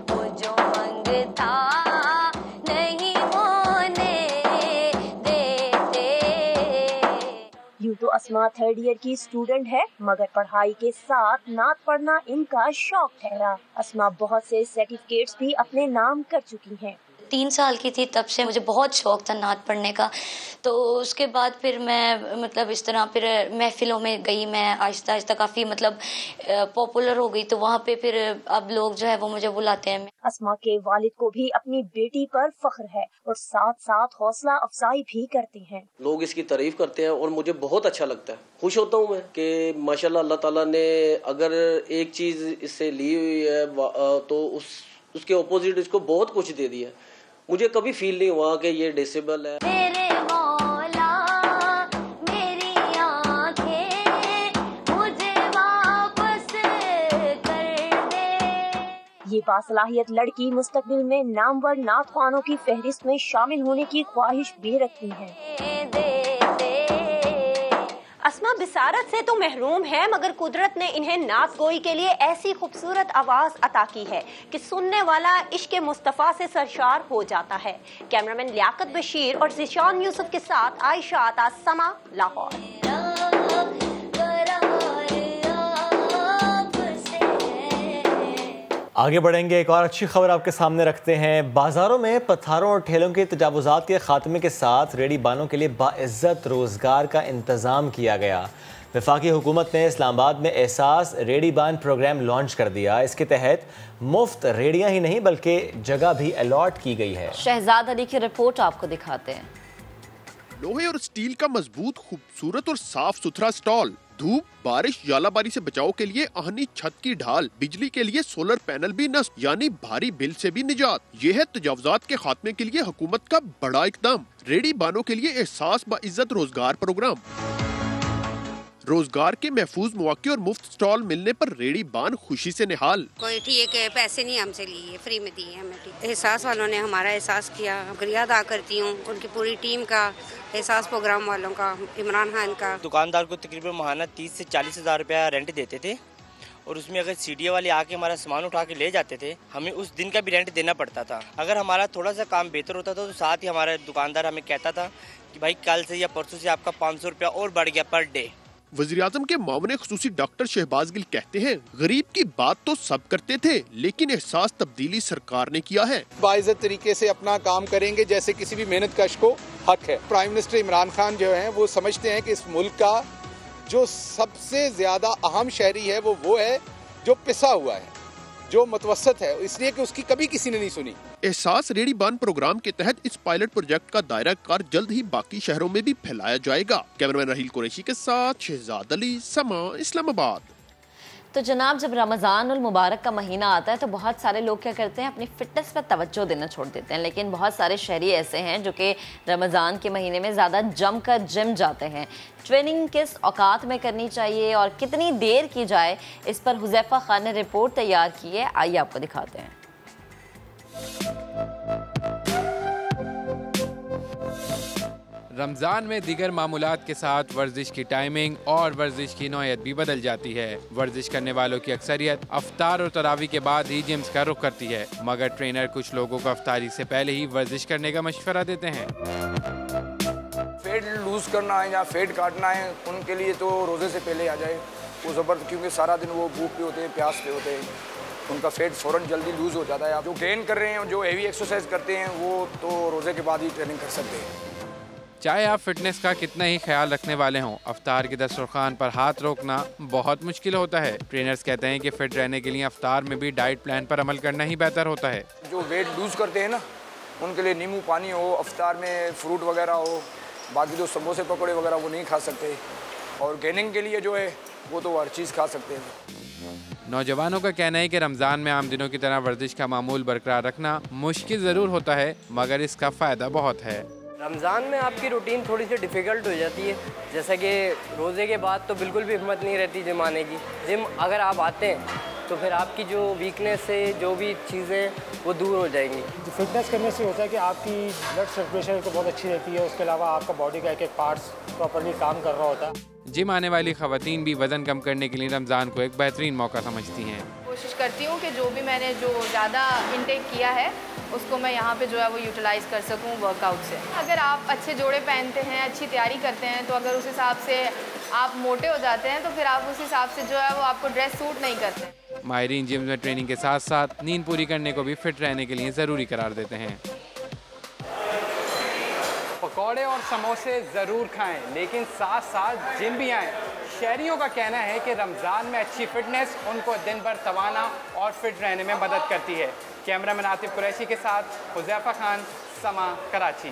वो जो मंगता नहीं होने देते। यूँ तो अस्मा 3rd ईयर की स्टूडेंट है, मगर पढ़ाई के साथ नात पढ़ना इनका शौक ठहरा। अस्मा बहुत से सर्टिफिकेट्स भी अपने नाम कर चुकी हैं। 3 साल की थी तब से मुझे बहुत शौक था नात पढ़ने का, तो उसके बाद फिर मैं मतलब इस तरह फिर महफिलों में गई, मैं आहिस्ता आहिस्ता काफ़ी मतलब पॉपुलर हो गई, तो वहाँ पे फिर अब लोग जो है वो मुझे बुलाते हैं। अस्मा के वालिद को भी अपनी बेटी पर फख्र है और साथ साथ हौसला अफजाई भी करते हैं। लोग इसकी तारीफ करते हैं और मुझे बहुत अच्छा लगता है, खुश होता हूँ मैं कि माशाल्लाह अल्लाह ताला ने अगर एक चीज़ इससे ली हुई है तो उसके ऑपोजिट इसको बहुत कुछ दे दिया। मुझे कभी फील नहीं हुआ कि ये डिसेबल है। मेरे मौला मेरी आंखें मुझे वापस कर दे। ये बासलाहियत लड़की मुस्तकबिल में नामवर नात ख्वानों की फहरिस्त में शामिल होने की ख्वाहिश भी रखती है। अस्मा बिसारत से तो महरूम है, मगर कुदरत ने इन्हें नात गोई के लिए ऐसी खूबसूरत आवाज अता की है कि सुनने वाला इश्क़े मुस्तफ़ा से सरशार हो जाता है। कैमरामैन लियाकत बशीर और ज़िशान यूसुफ के साथ आयशा आता, समा, लाहौर। आगे बढ़ेंगे, एक और अच्छी खबर आपके सामने रखते हैं। बाज़ारों में पत्थरों और ठेलों के तजावुज़ात के खात्मे के साथ रेडी बानों के लिए बाइज़्ज़त रोज़गार का इंतज़ाम किया गया। वफाकी हुकूमत ने इस्लामाबाद में एहसास रेडी बान प्रोग्राम लॉन्च कर दिया। इसके तहत मुफ्त रेडियाँ ही नहीं बल्कि जगह भी अलॉट की गई है। शहजाद अली की रिपोर्ट आपको दिखाते हैं। लोहे और स्टील का मजबूत, खूबसूरत और साफ सुथरा स्टॉल, धूप, बारिश, जालाबारी से बचाव के लिए आहनी छत की ढाल, बिजली के लिए सोलर पैनल भी नस्ब, यानी भारी बिल से भी निजात। ये है तजावुज़ात के खात्मे के लिए हुकूमत का बड़ा इक़दाम। रेडी बानों के लिए एहसास बाइज़्ज़त रोजगार प्रोग्राम। रोजगार के महफूज मौके और मुफ्त स्टॉल मिलने पर रेडी बान खुशी से निहाल। कोई ठीक है, पैसे नहीं हमसे लिए, फ्री में दिए हमें। एहसास वालों ने हमारा एहसास किया, शुक्रिया अदा करती हूँ उनकी पूरी टीम का, एहसास प्रोग्राम वालों का, इमरान खान का। दुकानदार को तकरीबन माहाना 30 से 40 हज़ार रुपया रेंट देते थे और उसमें अगर सीडीए वाले आके हमारा सामान उठा के ले जाते थे, हमें उस दिन का भी रेंट देना पड़ता था। अगर हमारा थोड़ा सा काम बेहतर होता था तो साथ ही हमारा दुकानदार हमें कहता था कि भाई कल से या परसों से आपका 500 रुपया और बढ़ गया पर डे। वज़ीर-ए-आज़म के मामले खुसूसी डॉक्टर शहबाज गिल कहते हैं, गरीब की बात तो सब करते थे लेकिन एहसास तब्दीली सरकार ने किया है। बाइज़्ज़त तरीके से अपना काम करेंगे जैसे किसी भी मेहनत कश को हक है। प्राइम मिनिस्टर इमरान खान जो हैं वो समझते हैं कि इस मुल्क का जो सबसे ज्यादा अहम शहरी है वो है जो पिसा हुआ है, जो मुतवस्सत है, इसलिए कि उसकी कभी किसी ने नहीं सुनी। एहसास रेडी बान प्रोग्राम के तहत इस पायलट प्रोजेक्ट का दायरा कार जल्द ही बाकी शहरों में भी फैलाया जाएगा। कैमरामैन राहील कुरैशी के साथ शहजाद अली, समा, इस्लामाबाद। तो जनाब, जब रमज़ान उल मुबारक का महीना आता है तो बहुत सारे लोग क्या करते हैं, अपनी फ़िटनेस पर तवज्जो देना छोड़ देते हैं। लेकिन बहुत सारे शहरी ऐसे हैं जो कि रमज़ान के महीने में ज़्यादा जमकर जिम जाते हैं। ट्रेनिंग किस औकात में करनी चाहिए और कितनी देर की जाए, इस पर हुज़ैफ़ा खान ने रिपोर्ट तैयार की है। आइए आपको दिखाते हैं। रमज़ान में दीगर मामूलात के साथ वर्जिश की टाइमिंग और वर्जिश की नौयत भी बदल जाती है। वर्जिश करने वालों की अक्सरियत अफ्तार और तरावी के बाद ही जिम्स का रुख करती है, मगर ट्रेनर कुछ लोगों को अफ्तारी से पहले ही वर्जिश करने का मशवरा देते हैं। फेट लूज करना है या फेट काटना है, उनके लिए तो रोज़े से पहले आ जाए वो ज़बरदस्त, क्योंकि सारा दिन वो भूख पे होते हैं, प्यास पे होते हैं, उनका फेट फ़ौरन जल्दी लूज़ हो जाता है। जो गेन कर रहे हैं, जो हेवी एक्सरसाइज करते हैं, वो तो रोज़े के बाद ही ट्रेनिंग कर सकते हैं। चाहे आप फिटनेस का कितना ही ख्याल रखने वाले हों, अफ्तार के दस्तरखान पर हाथ रोकना बहुत मुश्किल होता है। ट्रेनर्स कहते हैं कि फिट रहने के लिए अफ्तार में भी डाइट प्लान पर अमल करना ही बेहतर होता है। जो वेट लूज़ करते हैं ना, उनके लिए नींबू पानी हो, अफ्तार में फ्रूट वगैरह हो, बाकी जो समोसे पकौड़े वगैरह वो नहीं खा सकते। और गेनिंग के लिए जो है वो तो हर चीज़ खा सकते हैं। नौजवानों का कहना है कि रमज़ान में आम दिनों की तरह वर्जिश का मामूल बरकरार रखना मुश्किल ज़रूर होता है, मगर इसका फ़ायदा बहुत है। रमज़ान में आपकी रूटीन थोड़ी सी डिफ़िकल्ट हो जाती है, जैसे कि रोज़े के बाद तो बिल्कुल भी हिम्मत नहीं रहती जिम आने की। जिम अगर आप आते हैं तो फिर आपकी जो वीकनेस है, जो भी चीज़ें वो दूर हो जाएंगी। फिटनेस करने से होता है कि आपकी ब्लड सर्कुलेशन तो बहुत अच्छी रहती है, उसके अलावा आपका बॉडी का एक एक पार्ट्स प्रॉपरली काम कर रहा होता है। जिम आने वाली ख़वातीन भी वज़न कम करने के लिए रमज़ान को एक बेहतरीन मौका समझती हैं। कोशिश करती हूँ कि जो भी मैंने जो ज़्यादा इनटेक किया है उसको मैं यहाँ पे जो है वो यूटिलाइज़ कर सकूँ वर्कआउट से। अगर आप अच्छे जोड़े पहनते हैं, अच्छी तैयारी करते हैं, तो अगर उस हिसाब से आप मोटे हो जाते हैं तो फिर आप उस हिसाब से जो है वो आपको ड्रेस सूट नहीं करते। माहिरीन जिम में ट्रेनिंग के साथ साथ नींद पूरी करने को भी फिट रहने के लिए ज़रूरी करार देते हैं। पकौड़े और समोसे ज़रूर खाएं, लेकिन साथ साथ जिम भी आएं। शहरियों का कहना है कि रमज़ान में अच्छी फिटनेस उनको दिन भर तवाना और फिट रहने में मदद करती है। कैमरामैन आतिफ कुरैशी के साथ हुज़ैफा खान, समा, कराची।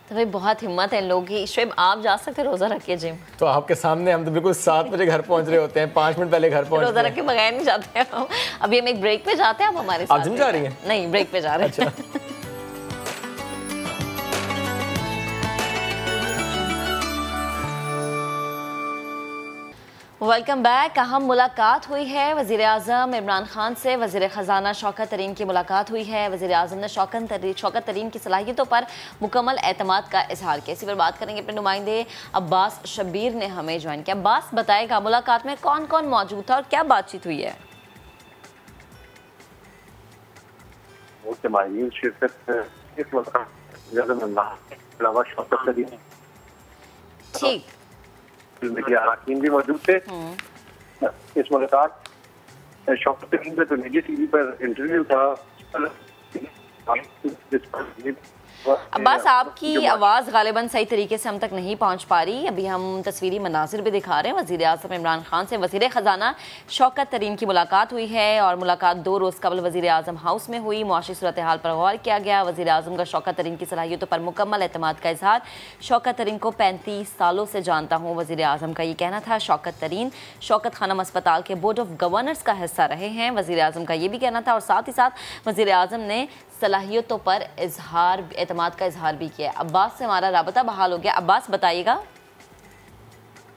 तो भाई बहुत हिम्मत है इन लोगों की। शुएब, आप जा सकते हैं रोज़ा रख के जिम? तो आपके सामने हम तो बिल्कुल 7 बजे घर पहुंच रहे होते हैं, 5 मिनट पहले घर पहुंच रोज़ा रख के बगैर नहीं जाते हैं हम। अभी हम एक ब्रेक पे जाते हैं, आप हमारे साथ। आप जिम जा रही हैं? नहीं, ब्रेक पे जा रहे हैं। अच्छा। Welcome back. अहम मुलाकात हुई है वज़ीर आज़म इमरान खान से। वज़ीर ख़जाना शौकत तरीन की मुलाकात हुई है। वज़ीर आज़म ने शौकत तरीन की सलाहियतों पर मुकम्मल एतमाद का इजहार किया। इसी पर बात करेंगे अपने नुमाइंदे अब्बास शब्बीर ने हमें ज्वाइन किया। अब्बास, बताएगा मुलाकात में कौन कौन मौजूद था और क्या बातचीत हुई है? ठीक, मीडिया अरकान भी मौजूद थे इस मुलाकात। शौकत तरीन पे तो निजी टीवी पर इंटरव्यू था। अब्बास, आपकी आवाज़ गालिबन सही तरीके से हम तक नहीं पहुंच पा रही। अभी हम तस्वीरी मनाजिर भी दिखा रहे हैं। वज़ीर आज़म इमरान खान से वज़ीर ख़जाना शौकत तरीन की मुलाकात हुई है और मुलाकात 2 रोज़ कबल वज़ीर आज़म हाउस में हुई। मुआशी सूरत हाल पर गौर किया गया। वज़ीर आज़म का शौकत तरीन की सलाहियतों पर मुकम्मल एतमाद का इजहार। शौकत तरीन को 35 सालों से जानता हूँ, वज़ीर आज़म का ये कहना था। शौकत तरीन शौकत खानम अस्पताल के बोर्ड ऑफ गवर्नर्स का हिस्सा रहे हैं, वज़ीर आज़म का ये भी कहना था। और साथ ही साथ वज़ीर आज़म ने सलाहियतों पर एतमाद का इजहार भी किया। अब्बास से हमारा राबता बहाल हो गया। अब्बास, बताइएगा।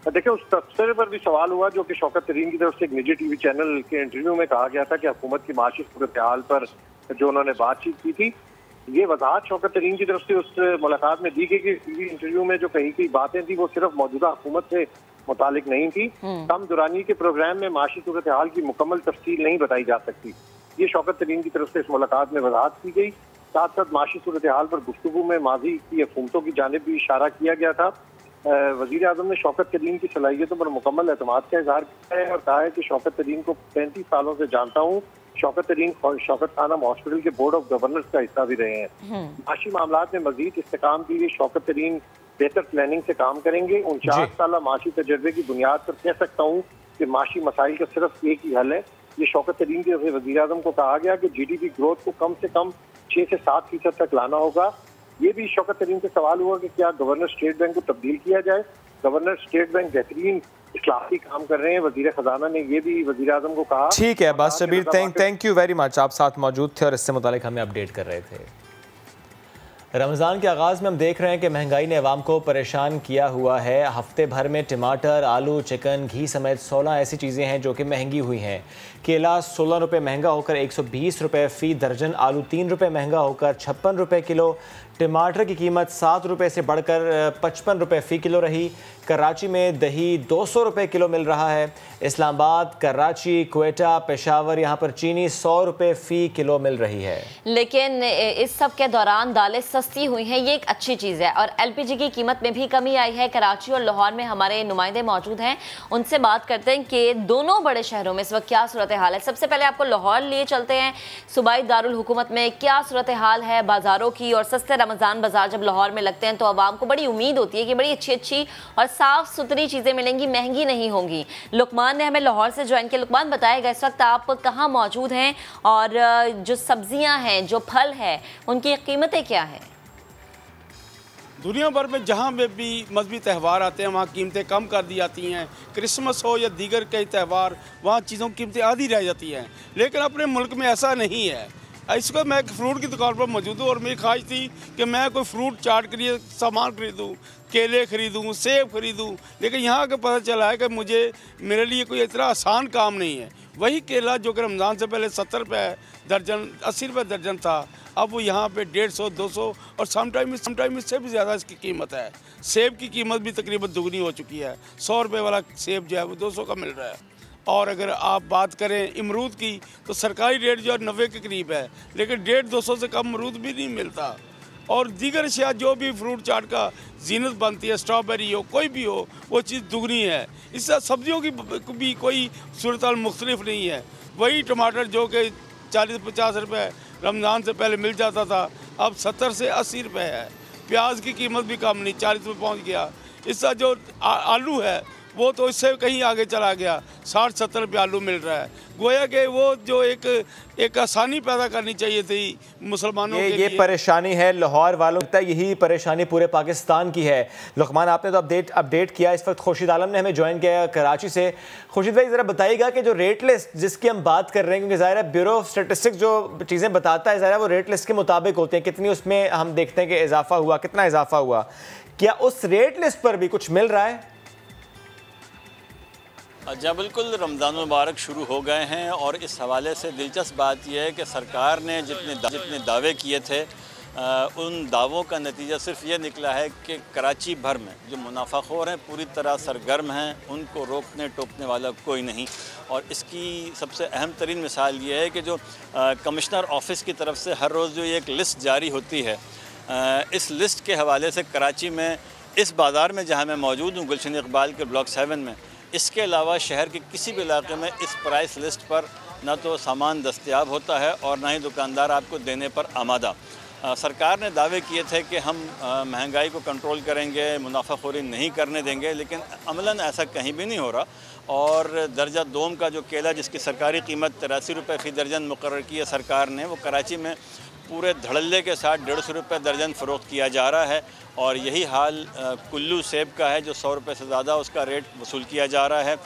देखिए, उस तबसरे पर भी सवाल हुआ जो कि शौकत तरीन की तरफ से एक निजी टीवी चैनल के इंटरव्यू में कहा गया था कि हुकूमत की माशी सूरत हाल पर जो उन्होंने बातचीत की थी, ये वजाहत शौकत तरीन की तरफ से उस मुलाकात में दी गई कि टीवी इंटरव्यू में जो कही गई बातें थी वो सिर्फ मौजूदा हुकूमत से मुतालिक नहीं थी। कम दुरानी के प्रोग्राम में माशी सूरत हाल की मुकम्मल तफसील नहीं बताई जा सकती। ये शौकत तरीन की तरफ से इस मुलाकात में वजाहत की गई। साथ साथ माशी सूरत हाल पर गुफ्तगू में माजी की हुकूमतों की जानिब भी इशारा किया गया था। वज़ीर आज़म ने शौकत तरीन की सलाहियतों पर मुकम्मल एतमाद का इजहार किया है और कहा है कि शौकत तरीन को 35 सालों से जानता हूँ। शौकत तरीन शौकत खानम हॉस्पिटल के बोर्ड ऑफ गवर्नर्स का हिस्सा भी रहे हैं। माशी मामलात में मजीद इस्तेकाम के लिए शौकत तरीन बेहतर प्लानिंग से काम करेंगे। 49 साल माशी तजर्बे की बुनियाद पर कह सकता हूँ कि माशी मसाइल का सिर्फ एक ही हल है। ये शौकत तरीन के वज़ीर आज़म को कहा गया कि GDP ग्रोथ को कम से कम 6 से 7% तक लाना होगा। ये भी शौकत तरीन से सवाल हुआ कि क्या गवर्नर स्टेट बैंक को तब्दील किया जाए। गवर्नर स्टेट बैंक बेहतरीन इस्लाही काम कर रहे हैं। वज़ीर ख़जाना ने ये भी वज़ीर आज़म को कहा। ठीक है Abbas Shabbir, thank you very much. आप साथ मौजूद थे और इससे मुतालिक हमें अपडेट कर रहे थे। रमज़ान के आगाज़ में हम देख रहे हैं कि महंगाई ने अवाम को परेशान किया हुआ है। हफ्ते भर में टमाटर, आलू, चिकन, घी समेत 16 ऐसी चीज़ें हैं जो कि महंगी हुई हैं। केला 16 रुपये महंगा होकर 120 रुपये फ़ी दर्जन, आलू 3 रुपये महंगा होकर 56 रुपये किलो, टमाटर की कीमत 7 रुपये से बढ़कर 55 रुपये फ़ी किलो रही। कराची में दही 200 रुपये किलो मिल रहा है। इस्लामाबाद, कराची, क्वेटा, पेशावर, यहाँ पर चीनी 100 रुपये फ़ी किलो मिल रही है। लेकिन इस सब के दौरान दालें सस्ती हुई हैं, ये एक अच्छी चीज़ है। और LPG की कीमत में भी कमी आई है। कराची और लाहौर में हमारे नुमाइंदे मौजूद हैं, उनसे बात करते हैं कि दोनों बड़े शहरों में इस वक्त क्या सूरत हाल है। सबसे पहले आपको लाहौर लिए चलते हैं। सूबाई दारुल हुकूमत में क्या सूरत हाल है बाज़ारों की। और सस्ते रमज़ान बाज़ार जब लाहौर में लगते हैं तो आवाम को बड़ी उम्मीद होती है कि बड़ी अच्छी अच्छी और साफ़ सुथरी चीज़ें मिलेंगी, महंगी नहीं होंगी। लुकमान ने हमें लाहौर से ज्वाइन किया। लुकमान, बताएगा इस वक्त आप कहाँ मौजूद हैं और जो सब्जियां हैं, जो फल है, उनकी कीमतें क्या हैं? दुनिया भर में जहाँ में भी मजहबी त्यौहार आते हैं वहाँ कीमतें कम कर दी जाती हैं। क्रिसमस हो या दीगर कई त्यौहार, वहाँ चीज़ों की कीमतें आधी रह जाती हैं। लेकिन अपने मुल्क में ऐसा नहीं है। इसको मैं एक फ्रूट की दुकान पर मौजूद हूँ और मेरी ख्वाहिश थी कि मैं कोई फ्रूट चाट के लिए सामान खरीदूँ, केले खरीदूँ, सेब खरीदूँ, लेकिन यहाँ आकर पता चला है कि मेरे लिए कोई इतना आसान काम नहीं है। वही केला जो कि रमज़ान से पहले 70 रुपये दर्जन, 80 रुपये दर्जन था, अब वो यहाँ पे 150, 200 और समटाइम इससे भी ज़्यादा इसकी कीमत है। सेब की कीमत भी तकरीबन दुगनी हो चुकी है। 100 रुपये वाला सेब जो है वो 200 का मिल रहा है। और अगर आप बात करें इमरूद की तो सरकारी रेट जो है 90 के करीब है, लेकिन 150-200 से कम अमरूद भी नहीं मिलता। और दीगर अशिया जो भी फ्रूट चाट का जीनत बनती है, स्ट्रॉबेरी हो कोई भी हो, वो चीज़ दुगनी है। इससे सब्जियों की भी कोई सूरत मुख्तलिफ नहीं है। वही टमाटर जो कि 40-50 रुपये रमज़ान से पहले मिल जाता था, अब 70 से 80 रुपये है। प्याज की कीमत भी कम नहीं, 40 रुपये पहुँच गया। इसका जो आलू है वो तो इससे कहीं आगे चला गया, 60-70 रुपये आलू मिल रहा है। गोया कि वो जो एक आसानी पैदा करनी चाहिए थी मुसलमानों के लिए। ये परेशानी है लाहौर वालों की, यही परेशानी पूरे पाकिस्तान की है। लुकमान, आपने तो अपडेट किया। इस वक्त खुर्शीद आलम ने हमें ज्वाइन किया कराची से। खुर्शीद भाई, ज़रा बताइएगा कि जो रेट लिस्ट जिसकी हम बात कर रहे हैं, क्योंकि ज़ाहिर है ब्यूरो ऑफ स्टेटिस्टिक्स जो चीज़ें बताता है ज़ाहिर है वो रेट लिस्ट के मुताबिक होते हैं, कितनी उसमें हम देखते हैं कि इजाफा हुआ, कितना इजाफा हुआ, क्या उस रेट लिस्ट पर भी कुछ मिल रहा है? जहाँ बिल्कुल रमज़ान मुबारक शुरू हो गए हैं और इस हवाले से दिलचस्प बात यह है कि सरकार ने जितने दावे किए थे उन दावों का नतीजा सिर्फ ये निकला है कि कराची भर में जो मुनाफाखोर हैं पूरी तरह सरगर्म हैं, उनको रोकने टोकने वाला कोई नहीं। और इसकी सबसे अहम तरीन मिसाल ये है कि जो कमिश्नर ऑफिस की तरफ से हर रोज़ जो एक लिस्ट जारी होती है, इस लिस्ट के हवाले से कराची में इस बाज़ार में जहाँ मैं मौजूद हूँ, गुलशन इकबाल के ब्लॉक 7 में, इसके अलावा शहर के किसी भी इलाके में इस प्राइस लिस्ट पर ना तो सामान दस्तयाब होता है और ना ही दुकानदार आपको देने पर आमादा। सरकार ने दावे किए थे कि हम महंगाई को कंट्रोल करेंगे, मुनाफाखोरी नहीं करने देंगे, लेकिन अमलन ऐसा कहीं भी नहीं हो रहा। और दर्जा दोम का जो केला जिसकी सरकारी कीमत 83 रुपये फ़ी दर्जन मुकर्रर की है सरकार ने, वो कराची में पूरे धड़ल्ले के साथ 150 रुपये दर्जन फ़रोख्त किया जा रहा है। और यही हाल कुल्लू सेब का है जो 100 रुपये से ज़्यादा उसका रेट वसूल किया जा रहा है।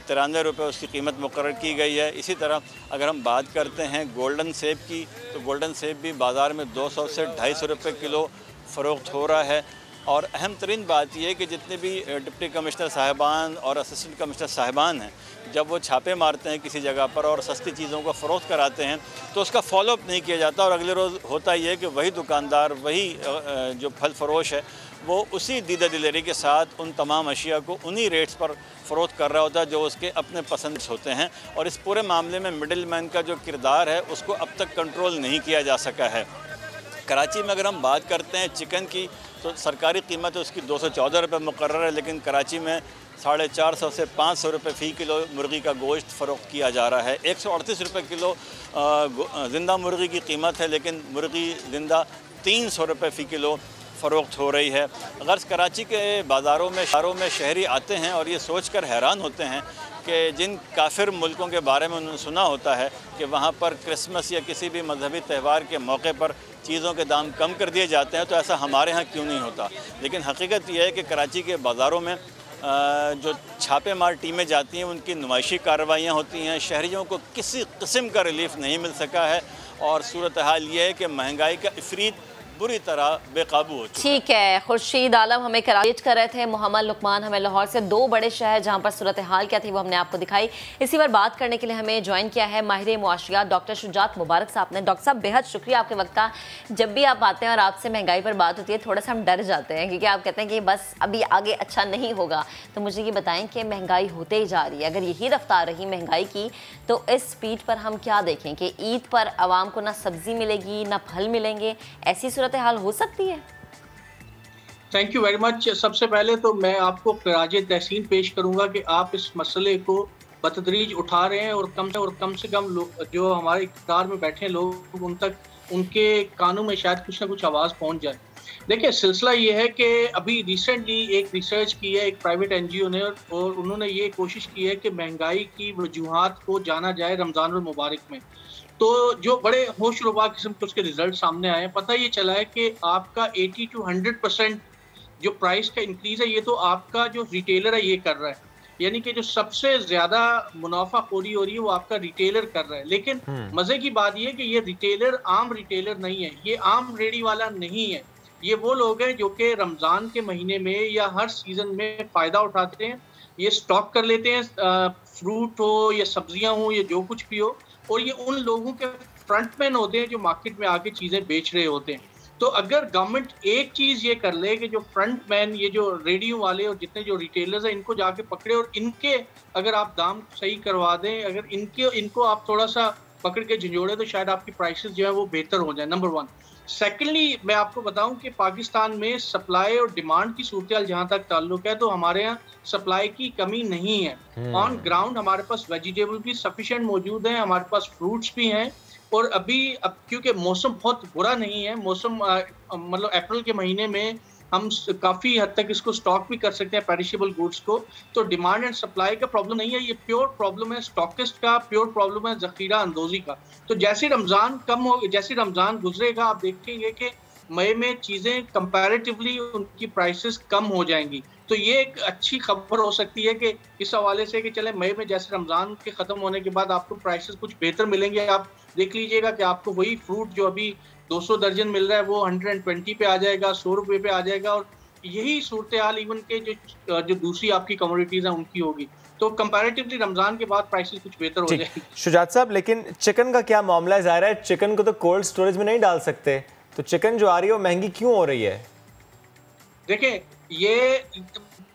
93 रुपये उसकी कीमत मुकर्रर की गई है। इसी तरह अगर हम बात करते हैं गोल्डन सेब की, तो गोल्डन सेब भी बाज़ार में 200 से 250 रुपये किलो फ़रोख्त हो रहा है। और अहम तरीन बात यह है कि जितने भी डिप्टी कमिश्नर साहिबान और असिस्टेंट कमिश्नर साहिबान हैं, जब वो छापे मारते हैं किसी जगह पर और सस्ती चीज़ों को फ़रोख्त कराते हैं तो उसका फॉलोअप नहीं किया जाता। और अगले रोज़ होता ही है कि वही दुकानदार, वही जो फल फरोश है, वो उसी दीदा दिलेरी के साथ उन तमाम अशिया को उन्हीं रेट्स पर फ़रोख्त कर रहा होता है जो उसके अपने पसंद होते हैं। और इस पूरे मामले में मिडिल मैन का जो किरदार है उसको अब तक कंट्रोल नहीं किया जा सका है। कराची में अगर हम बात करते हैं चिकन की, तो सरकारी कीमत उसकी 214 रुपये मुकर्रर है, लेकिन कराची में 450 से 500 रुपये फ़ी किलो मुर्गी का गोश्त फ़रोख्त किया जा रहा है। 138 रुपये किलो ज़िंदा मुर्गी की कीमत है, लेकिन मुर्गी ज़िंदा 300 रुपये फ़ी किलो फ़रोख्त हो रही है। गर्ज़ कराची के बाज़ारों में, शहरों में शहरी आते हैं और ये सोचकर हैरान होते हैं कि जिन काफिर मुल्कों के बारे में उन्होंने सुना होता है कि वहाँ पर क्रिसमस या किसी भी मजहबी त्यौहार के मौके पर चीज़ों के दाम कम कर दिए जाते हैं, तो ऐसा हमारे यहाँ क्यों नहीं होता। लेकिन हकीकत यह है कि कराची के बाज़ारों में जो छापेमार टीमें जाती हैं उनकी नुमाइशी कार्रवाइयाँ होती हैं। शहरियों को किसी किस्म का रिलीफ नहीं मिल सका है और सूरत हाल ये है कि महंगाई का इफरीत बुरी तरह बेकाबू हो चुका है। ठीक है, खुर्शीद आलम हमें कराची कर रहे थे, मोहम्मद लुकमान हमें लाहौर से। दो बड़े शहर जहां पर सूरत हाल क्या थी वो हमने आपको दिखाई। इसी पर बात करने के लिए हमें ज्वाइन किया है माहिर मुआशरियात डॉक्टर शुजात मुबारक साहब ने। डॉक्टर साहब, बेहद शुक्रिया आपके वक्त का। जब भी आप आते हैं और आपसे महंगाई पर बात होती है थोड़ा सा हम डर जाते हैं, क्योंकि आप कहते हैं कि बस अभी आगे अच्छा नहीं होगा। तो मुझे ये बताएं कि महंगाई होते ही जा रही है, अगर यही रफ्तार रही महंगाई की तो इस स्पीड पर हम क्या देखें कि ईद पर आवाम को ना सब्जी मिलेगी ना फल मिलेंगे, ऐसी सूरत हाल हो सकती है? Thank you very much. सबसे पहले तो मैं आपको खराज तहसीन पेश करूंगा कि आप इस मसले को बतदरीज उठा रहे हैं और कम से कम जो हमारे इक़्तिदार में बैठे लोग उन तक, उनके कानों में शायद कुछ ना कुछ आवाज़ पहुंच जाए। देखिए, सिलसिला ये है कि अभी रिसेंटली एक रिसर्च की है एक प्राइवेट एनजीओ ने, और उन्होंने ये कोशिश की है कि महंगाई की वजूहात को जाना जाए रमज़ान मुबारक में। तो जो बड़े होशरुबा किस्म के उसके रिजल्ट सामने आए हैं, पता ये चला है कि आपका 80 to 100% जो प्राइस का इंक्रीज है, ये तो आपका जो रिटेलर है ये कर रहा है। यानी कि जो सबसे ज्यादा मुनाफाखोरी हो रही है वो आपका रिटेलर कर रहा है। लेकिन मजे की बात ये है कि ये रिटेलर आम रिटेलर नहीं है, ये आम रेडी वाला नहीं है। ये वो लोग हैं जो कि रमज़ान के महीने में या हर सीज़न में फ़ायदा उठाते हैं, ये स्टॉक कर लेते हैं, फ्रूट हो या सब्जियां हो या जो कुछ भी हो, और ये उन लोगों के फ्रंटमैन होते हैं जो मार्केट में आके चीज़ें बेच रहे होते हैं। तो अगर गवर्नमेंट एक चीज़ ये कर ले कि जो फ्रंटमैन, ये जो रेडियो वाले और जितने जो रिटेलर्स हैं, इनको जाके पकड़े और इनके अगर आप दाम सही करवा दें, अगर इनको आप थोड़ा सा पकड़ के झंझोड़े, तो शायद आपकी प्राइसेस जो है वो बेहतर हो जाए, नंबर 1। सेकेंडली, मैं आपको बताऊं कि पाकिस्तान में सप्लाई और डिमांड की सूरत जहां तक ताल्लुक है, तो हमारे यहाँ सप्लाई की कमी नहीं है। ऑन ग्राउंड हमारे पास वेजिटेबल भी सफिशिएंट मौजूद है, हमारे पास फ्रूट्स भी हैं, और अब क्योंकि मौसम बहुत बुरा नहीं है, मौसम मतलब अप्रैल के महीने में हम काफ़ी हद तक इसको स्टॉक भी कर सकते हैं पेरिशेबल गुड्स को। तो डिमांड एंड सप्लाई का प्रॉब्लम नहीं है, ये प्योर प्रॉब्लम है स्टॉकिस्ट का, प्योर प्रॉब्लम है ज़ख़ीरा अंदोज़ी का। तो जैसे रमज़ान गुजरेगा, आप देखेंगे कि मई में चीज़ें कंपैरेटिवली उनकी प्राइसेस कम हो जाएंगी। तो ये एक अच्छी खबर हो सकती है कि इस हवाले से कि चले मई में जैसे रमज़ान के ख़त्म होने के बाद आपको प्राइसेस कुछ बेहतर मिलेंगे। आप देख लीजिएगा कि आपको वही फ्रूट जो अभी 200 दर्जन मिल रहा है वो 120 पे आ जाएगा, 100 रुपये पे आ जाएगा, और यही सूरत हाल इवन के जो दूसरी आपकी कमोडिटीज़ हैं उनकी होगी। तो कंपैरेटिवली रमज़ान के बाद प्राइसेस कुछ बेहतर हो जाएगी। शुजात साहब, लेकिन चिकन का क्या मामला है? ज़ाहिर है चिकन को तो कोल्ड स्टोरेज में नहीं डाल सकते, तो चिकन जो आ रही है वो महंगी क्यों हो रही है? देखें, ये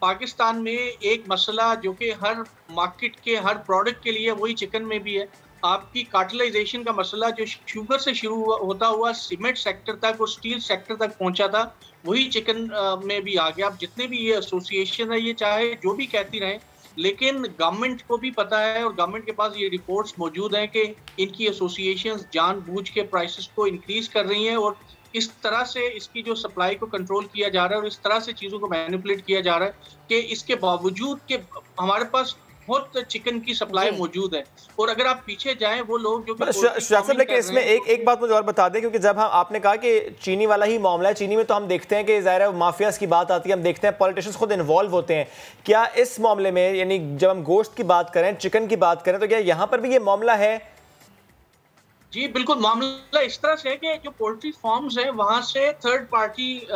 पाकिस्तान में एक मसला जो कि हर मार्केट के हर प्रोडक्ट के लिए, वही चिकन में भी है। आपकी कार्टलाइजेशन का मसला जो शुगर से शुरू होता हुआ सीमेंट सेक्टर तक और स्टील सेक्टर तक पहुंचा था, वही चिकन में भी आ गया। अब जितने भी ये एसोसिएशन है, ये चाहे जो भी कहती रहें, लेकिन गवर्नमेंट को भी पता है और गवर्नमेंट के पास ये रिपोर्ट्स मौजूद हैं कि इनकी एसोसिएशंस जानबूझ के प्राइसेस को इंक्रीज कर रही हैं, और इस तरह से इसकी जो सप्लाई को कंट्रोल किया जा रहा है और इस तरह से चीज़ों को मैनिपुलेट किया जा रहा है कि इसके बावजूद कि हमारे पास बहुत चिकन की सप्लाई मौजूद है। और अगर आप पीछे जाएं, वो लोग जो लेकिन इसमें एक बात मुझे और बता दें, क्योंकि जब आपने कहा कि चीनी वाला ही मामला है, चीनी में तो हम देखते हैं कि ज़ाहिर है माफियाज की बात आती है, हम देखते हैं पॉलिटिशियंस खुद इन्वॉल्व होते हैं। क्या इस मामले में, यानी जब हम गोश्त की बात करें, चिकन की बात करें, तो क्या यहाँ पर भी ये मामला है? जी बिल्कुल, मामला इस तरह से है कि जो पोल्ट्री फार्म्स हैं वहाँ से थर्ड पार्टी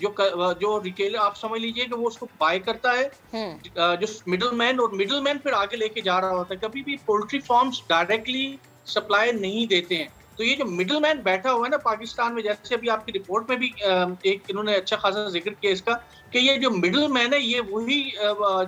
जो रिटेलर, आप समझ लीजिए कि वो उसको बाय करता है, जो मिडलमैन, और मिडलमैन फिर आगे लेके जा रहा होता है। कभी भी पोल्ट्री फार्म्स डायरेक्टली सप्लाई नहीं देते हैं। तो ये जो मिडलमैन बैठा हुआ है ना पाकिस्तान में, जैसे अभी आपकी रिपोर्ट में भी एक इन्होंने अच्छा खासा जिक्र किया इसका, कि ये जो मिडलमैन है, ये वही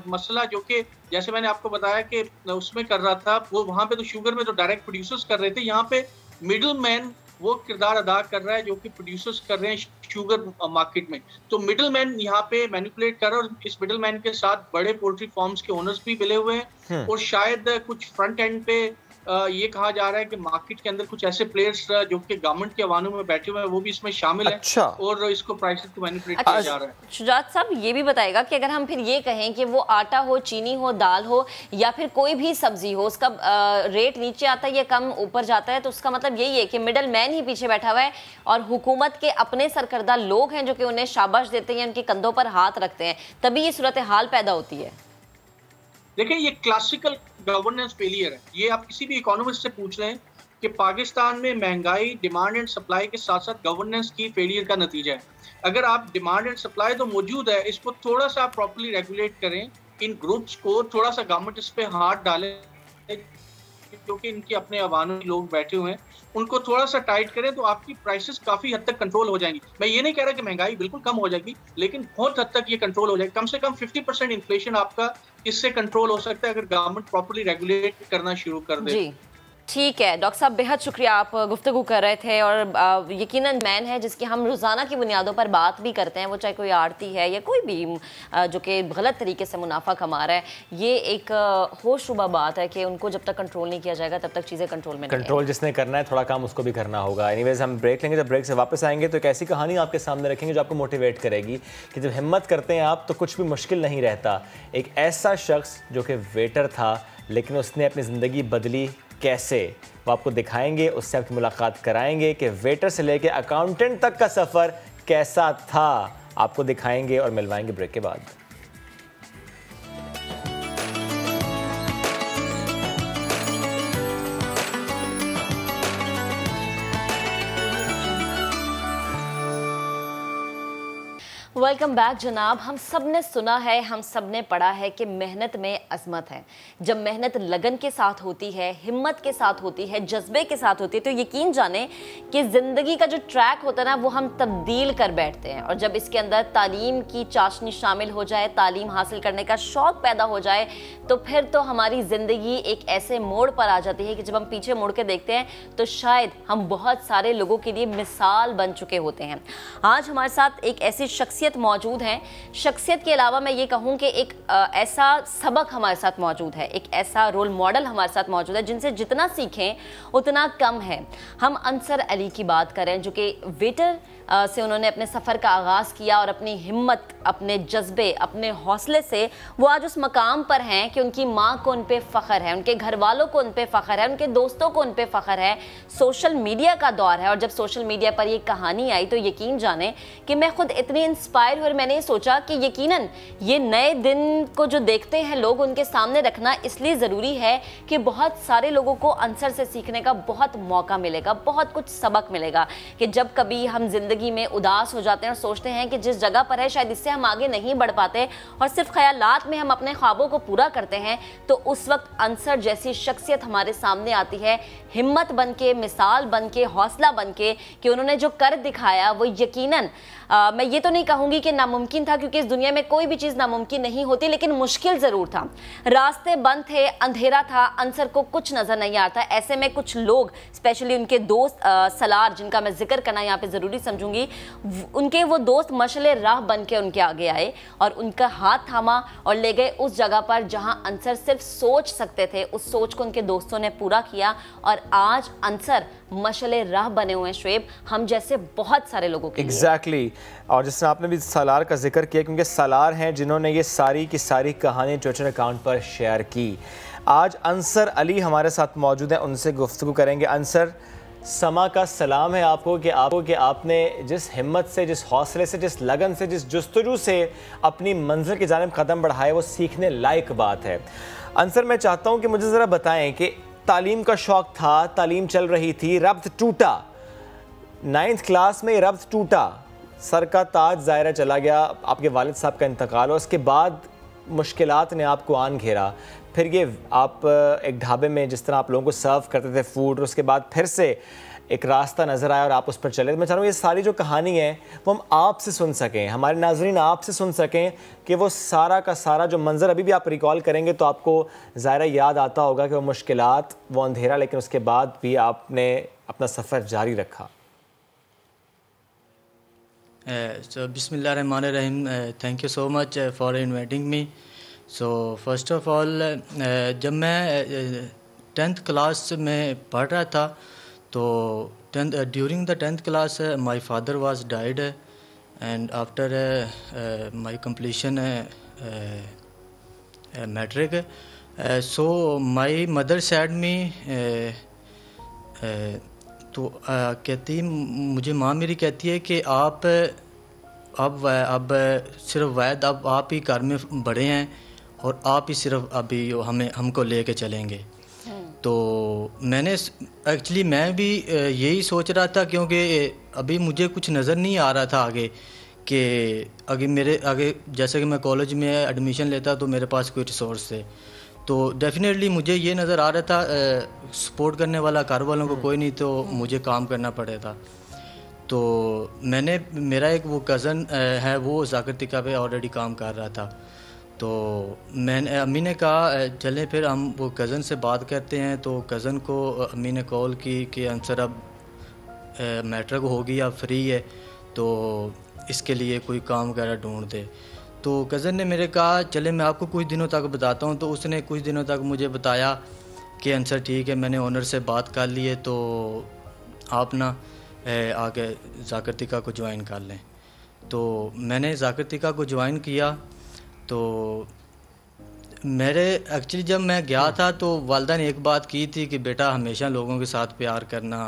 मसला जो कि जैसे मैंने आपको बताया कि उसमें कर रहा था, वो वहाँ पे तो शुगर में तो डायरेक्ट प्रोड्यूसर्स कर रहे थे, यहाँ पे मिडलमैन वो किरदार अदा कर रहा है जो कि प्रोड्यूसर्स कर रहे हैं शुगर मार्केट में। तो मिडलमैन यहाँ पे मैनिपुलेट कर रहा है, और इस मिडलमैन के साथ बड़े पोल्ट्री फार्म्स के ओनर्स भी मिले हुए हैं, और शायद कुछ फ्रंट एंड पे ये कहा जा रहा है कि मार्केट के अंदर कुछ ऐसे प्लेयर्स जो कि गवर्नमेंट के अवानों में बैठे हुए हैं, वो भी इसमें शामिल है। अच्छा। और इसको प्राइसेस को मैनिपुलेट किया जा रहा है। शुजात साहब, ये भी बताएगा कि अगर हम फिर ये कहें कि वो आटा हो, चीनी हो, दाल हो, या फिर कोई भी सब्जी हो, उसका रेट नीचे आता है या कम ऊपर जाता है, तो उसका मतलब यही है कि मिडल मैन ही पीछे बैठा हुआ है, और हुकूमत के अपने सरकर्दा लोग हैं जो कि उन्हें शाबाश देते हैं, उनके कंधों पर हाथ रखते हैं, तभी ये सूरत हाल पैदा होती है। देखिए, ये क्लासिकल गवर्नेंस फेलियर है। ये आप किसी भी इकोनॉमिस्ट से पूछ रहे हैं कि पाकिस्तान में महंगाई, डिमांड एंड सप्लाई के साथ साथ गवर्नेंस की फेलियर का नतीजा है। अगर आप डिमांड एंड सप्लाई तो मौजूद है, इसको थोड़ा सा प्रॉपर्ली रेगुलेट करें, इन ग्रुप्स को थोड़ा सा गवर्नमेंट इस पे हाथ डाले, क्योंकि इनके अपने अवानी लोग बैठे हुए हैं, उनको थोड़ा सा टाइट करें तो आपकी प्राइसेस काफ़ी हद तक कंट्रोल हो जाएंगी। मैं ये नहीं कह रहा कि महंगाई बिल्कुल कम हो जाएगी, लेकिन बहुत हद तक ये कंट्रोल हो जाएगी। कम से कम 50% इन्फ्लेशन आपका इससे कंट्रोल हो सकता है अगर गवर्नमेंट प्रॉपर्ली रेगुलेट करना शुरू कर दे। ठीक है डॉक्टर साहब, बेहद शुक्रिया, आप गुफ्तगू कर रहे थे और यकीनन मैन है जिसकी हम रोज़ाना की बुनियादों पर बात भी करते हैं, वो चाहे कोई आड़ती है या कोई भी जो कि गलत तरीके से मुनाफा कमा रहा है। ये एक होशरुबा बात है कि उनको जब तक कंट्रोल नहीं किया जाएगा तब तक चीज़ें कंट्रोल में नहीं कंट्रोल जिसने करना है थोड़ा काम उसको भी करना होगा। एनीवेज हम ब्रेक लेंगे, जब ब्रेक से वापस आएंगे तो एक ऐसी कहानी आपके सामने रखेंगे जो आपको मोटिवेट करेगी कि जब हिम्मत करते हैं आप तो कुछ भी मुश्किल नहीं रहता। एक ऐसा शख्स जो कि वेटर था लेकिन उसने अपनी ज़िंदगी बदली कैसे, वो आपको दिखाएंगे, उससे आपकी मुलाकात कराएंगे कि वेटर से लेके अकाउंटेंट तक का सफ़र कैसा था, आपको दिखाएंगे और मिलवाएंगे ब्रेक के बाद। वेलकम बैक जनाब। हम सब ने सुना है, हम सब ने पढ़ा है कि मेहनत में अजमत है। जब मेहनत लगन के साथ होती है, हिम्मत के साथ होती है, जज्बे के साथ होती है, तो यकीन जाने कि ज़िंदगी का जो ट्रैक होता है ना वो हम तब्दील कर बैठते हैं। और जब इसके अंदर तालीम की चाशनी शामिल हो जाए, तालीम हासिल करने का शौक़ पैदा हो जाए, तो फिर तो हमारी ज़िंदगी एक ऐसे मोड़ पर आ जाती है कि जब हम पीछे मुड़ के देखते हैं तो शायद हम बहुत सारे लोगों के लिए मिसाल बन चुके होते हैं। आज हमारे साथ एक ऐसी शख्सियत मौजूद है। शख्सियत के अलावा मैं ये कहूँ कि एक ऐसा सबक हमारे साथ मौजूद है, एक ऐसा रोल मॉडल हमारे साथ मौजूद है जिनसे जितना सीखें उतना कम है। हम अंसर अली की बात करें जो कि वेटर से उन्होंने अपने सफ़र का आगाज़ किया और अपनी हिम्मत, अपने जज्बे, अपने हौसले से वो आज उस मकाम पर हैं कि उनकी माँ को उन पे फ़ख्र है, उनके घर वालों को उन पे फ़ख्र है, उनके दोस्तों को उन पे फ़ख्र है। सोशल मीडिया का दौर है और जब सोशल मीडिया पर ये कहानी आई तो यकीन जाने कि मैं खुद इतनी इंस्पायर हुई और मैंने ये सोचा कि यकीनन ये नए दिन को जो देखते हैं लोग उनके सामने रखना इसलिए ज़रूरी है कि बहुत सारे लोगों को अंसर से सीखने का बहुत मौका मिलेगा, बहुत कुछ सबक मिलेगा। कि जब कभी हम ज़िंदगी में उदास हो जाते हैं और सोचते हैं कि जिस जगह पर है शायद इससे हम आगे नहीं बढ़ पाते और सिर्फ ख्यालात में हम अपने ख्वाबों को पूरा करते हैं, तो उस वक्त अंसर जैसी शख्सियत हमारे सामने आती है, हिम्मत बन के, मिसाल बन के, हौसला बन के, कि उन्होंने जो कर दिखाया वो यकीनन मैं ये तो नहीं कहूँगी कि नामुमकिन था क्योंकि इस दुनिया में कोई भी चीज़ नामुमकिन नहीं होती, लेकिन मुश्किल ज़रूर था। रास्ते बंद थे, अंधेरा था, अंसर को कुछ नज़र नहीं आता। ऐसे में कुछ लोग, स्पेशली उनके दोस्त सलार, जिनका मैं जिक्र करना यहाँ पे ज़रूरी समझूंगी, उनके वो दोस्त मशले राह बन के उनके आगे आए और उनका हाथ थामा और ले गए उस जगह पर जहाँ अंसर सिर्फ सोच सकते थे। उस सोच को उनके दोस्तों ने पूरा किया और आज अंसर मशले राह बने हुए हैं शुएब, हम जैसे बहुत सारे लोगों के Exactly. और जिसने आपने भी सालार का जिक्र किया क्योंकि सालार हैं जिन्होंने ये सारी की सारी कहानी ट्विटर अकाउंट पर शेयर की। आज अंसर अली हमारे साथ मौजूद हैं, उनसे गुफ्तगू करेंगे। अंसर, समा का सलाम है आपको कि आपने जिस हिम्मत से, जिस हौसले से, जिस लगन से, जिस जुस्तजू से अपनी मंजिल की जानिब कदम बढ़ाए वो सीखने लायक बात है। अंसर, मैं चाहता हूँ कि मुझे ज़रा बताएं कि तालीम का शौक़ था, तालीम चल रही थी, रब्त टूटा, 9th क्लास में रब्त टूटा, सर का ताज ज़ायरा चला गया, आपके वालिद साहब का इंतकाल, और उसके बाद मुश्किलात ने आपको आन घेरा। फिर ये आप एक ढाबे में जिस तरह आप लोगों को सर्व करते थे फूड, उसके बाद फिर से एक रास्ता नज़र आया और आप उस पर चले। मैं चाह रहा हूँ ये सारी जो कहानी है वो हम आपसे सुन सकें, हमारे नाज़रीन आपसे सुन सकें कि वो सारा का सारा जो मंज़र अभी भी आप रिकॉल करेंगे तो आपको ज़ाहिर याद आता होगा कि वो मुश्किलात, वो अंधेरा, लेकिन उसके बाद भी आपने अपना सफ़र जारी रखा। So Bismillahirrahmanirrahim, thank you so much for inviting me. So first of all, जब मैं 10th क्लास में पढ़ रहा था तो during the 10th class my father was died and after my completion matric, so my mother said me तो कहती, मुझे माँ मेरी कहती है कि आप अब सिर्फ वैद अब आप ही घर में बड़े हैं और आप ही सिर्फ अभी हमको लेके चलेंगे। तो मैंने एक्चुअली मैं भी यही सोच रहा था क्योंकि अभी मुझे कुछ नज़र नहीं आ रहा था आगे कि आगे जैसे कि मैं कॉलेज में एडमिशन लेता तो मेरे पास कोई रिसोर्स थे, तो डेफिनेटली मुझे ये नज़र आ रहा था सपोर्ट करने वाला घर वालों को कोई नहीं, तो मुझे काम करना पड़ेगा। तो मेरा एक वो कज़न है वो ज़ाकिर तिका पे ऑलरेडी काम कर रहा था, तो मैंने अम्मी ने कहा चलें फिर हम वो कज़न से बात करते हैं। तो कज़न को अम्मी ने कॉल की कि आंसर अब मैट्रिक होगी, अब फ्री है, तो इसके लिए कोई काम वगैरह ढूंढ दे। तो कज़न ने मेरे कहा चले मैं आपको कुछ दिनों तक बताता हूँ। तो उसने कुछ दिनों तक मुझे बताया कि आंसर ठीक है, मैंने ओनर से बात कर ली है, तो आप ना आगे ज़ाकिर को ज्वाइन कर लें। तो मैंने ज़ाकिर को ज्वाइन किया। तो मेरे एक्चुअली जब मैं गया था तो वालदा ने एक बात की थी कि बेटा हमेशा लोगों के साथ प्यार करना,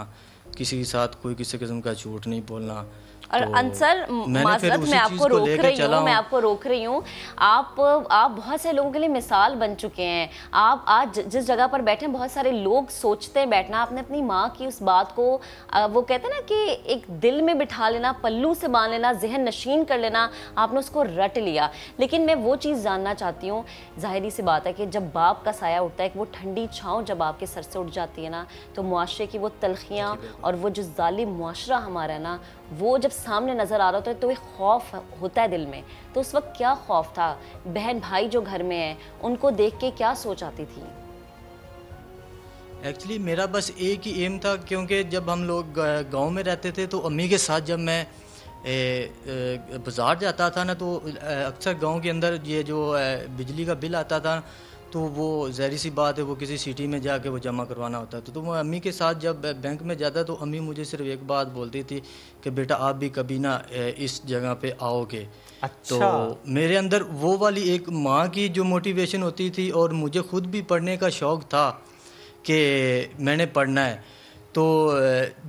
किसी के साथ कोई किसी किस्म का झूठ नहीं बोलना। और अंसर माजरत मैं आपको रोक रही हूँ आप बहुत से लोगों के लिए मिसाल बन चुके हैं। आप आज जिस जगह पर बैठे हैं बहुत सारे लोग सोचते हैं बैठना। आपने अपनी माँ की उस बात को वो कहते हैं ना कि एक दिल में बिठा लेना, पल्लू से बांध लेना, जहन नशीन कर लेना, आपने उसको रट लिया। लेकिन मैं वो चीज़ जानना चाहती हूँ, जाहिर सी बात है कि जब बाप का साया उठता है, वो ठंडी छाँव जब आपके सर से उठ जाती है ना, तो मुआशरे की वो तलखियाँ और वो जो जालिम मुआशरा हमारा है ना, वो जब सामने नज़र आ रहा होता है तो एक खौफ होता है दिल में। तो उस वक्त क्या खौफ था? बहन भाई जो घर में हैं उनको देख के क्या सोच आती थी? एक्चुअली मेरा बस एक ही एम था, क्योंकि जब हम लोग गांव में रहते थे तो अम्मी के साथ जब मैं बाज़ार जाता था ना, तो अक्सर गांव के अंदर ये जो बिजली का बिल आता था तो वो ज़ाहिर सी बात है वो किसी सिटी में जाके वो जमा करवाना होता था। तो मैं अम्मी के साथ जब बैंक में जाता तो अम्मी मुझे सिर्फ एक बात बोलती थी कि बेटा आप भी कभी ना इस जगह पे आओगे। अच्छा। तो मेरे अंदर वो वाली एक माँ की जो मोटिवेशन होती थी, और मुझे ख़ुद भी पढ़ने का शौक़ था कि मैंने पढ़ना है। तो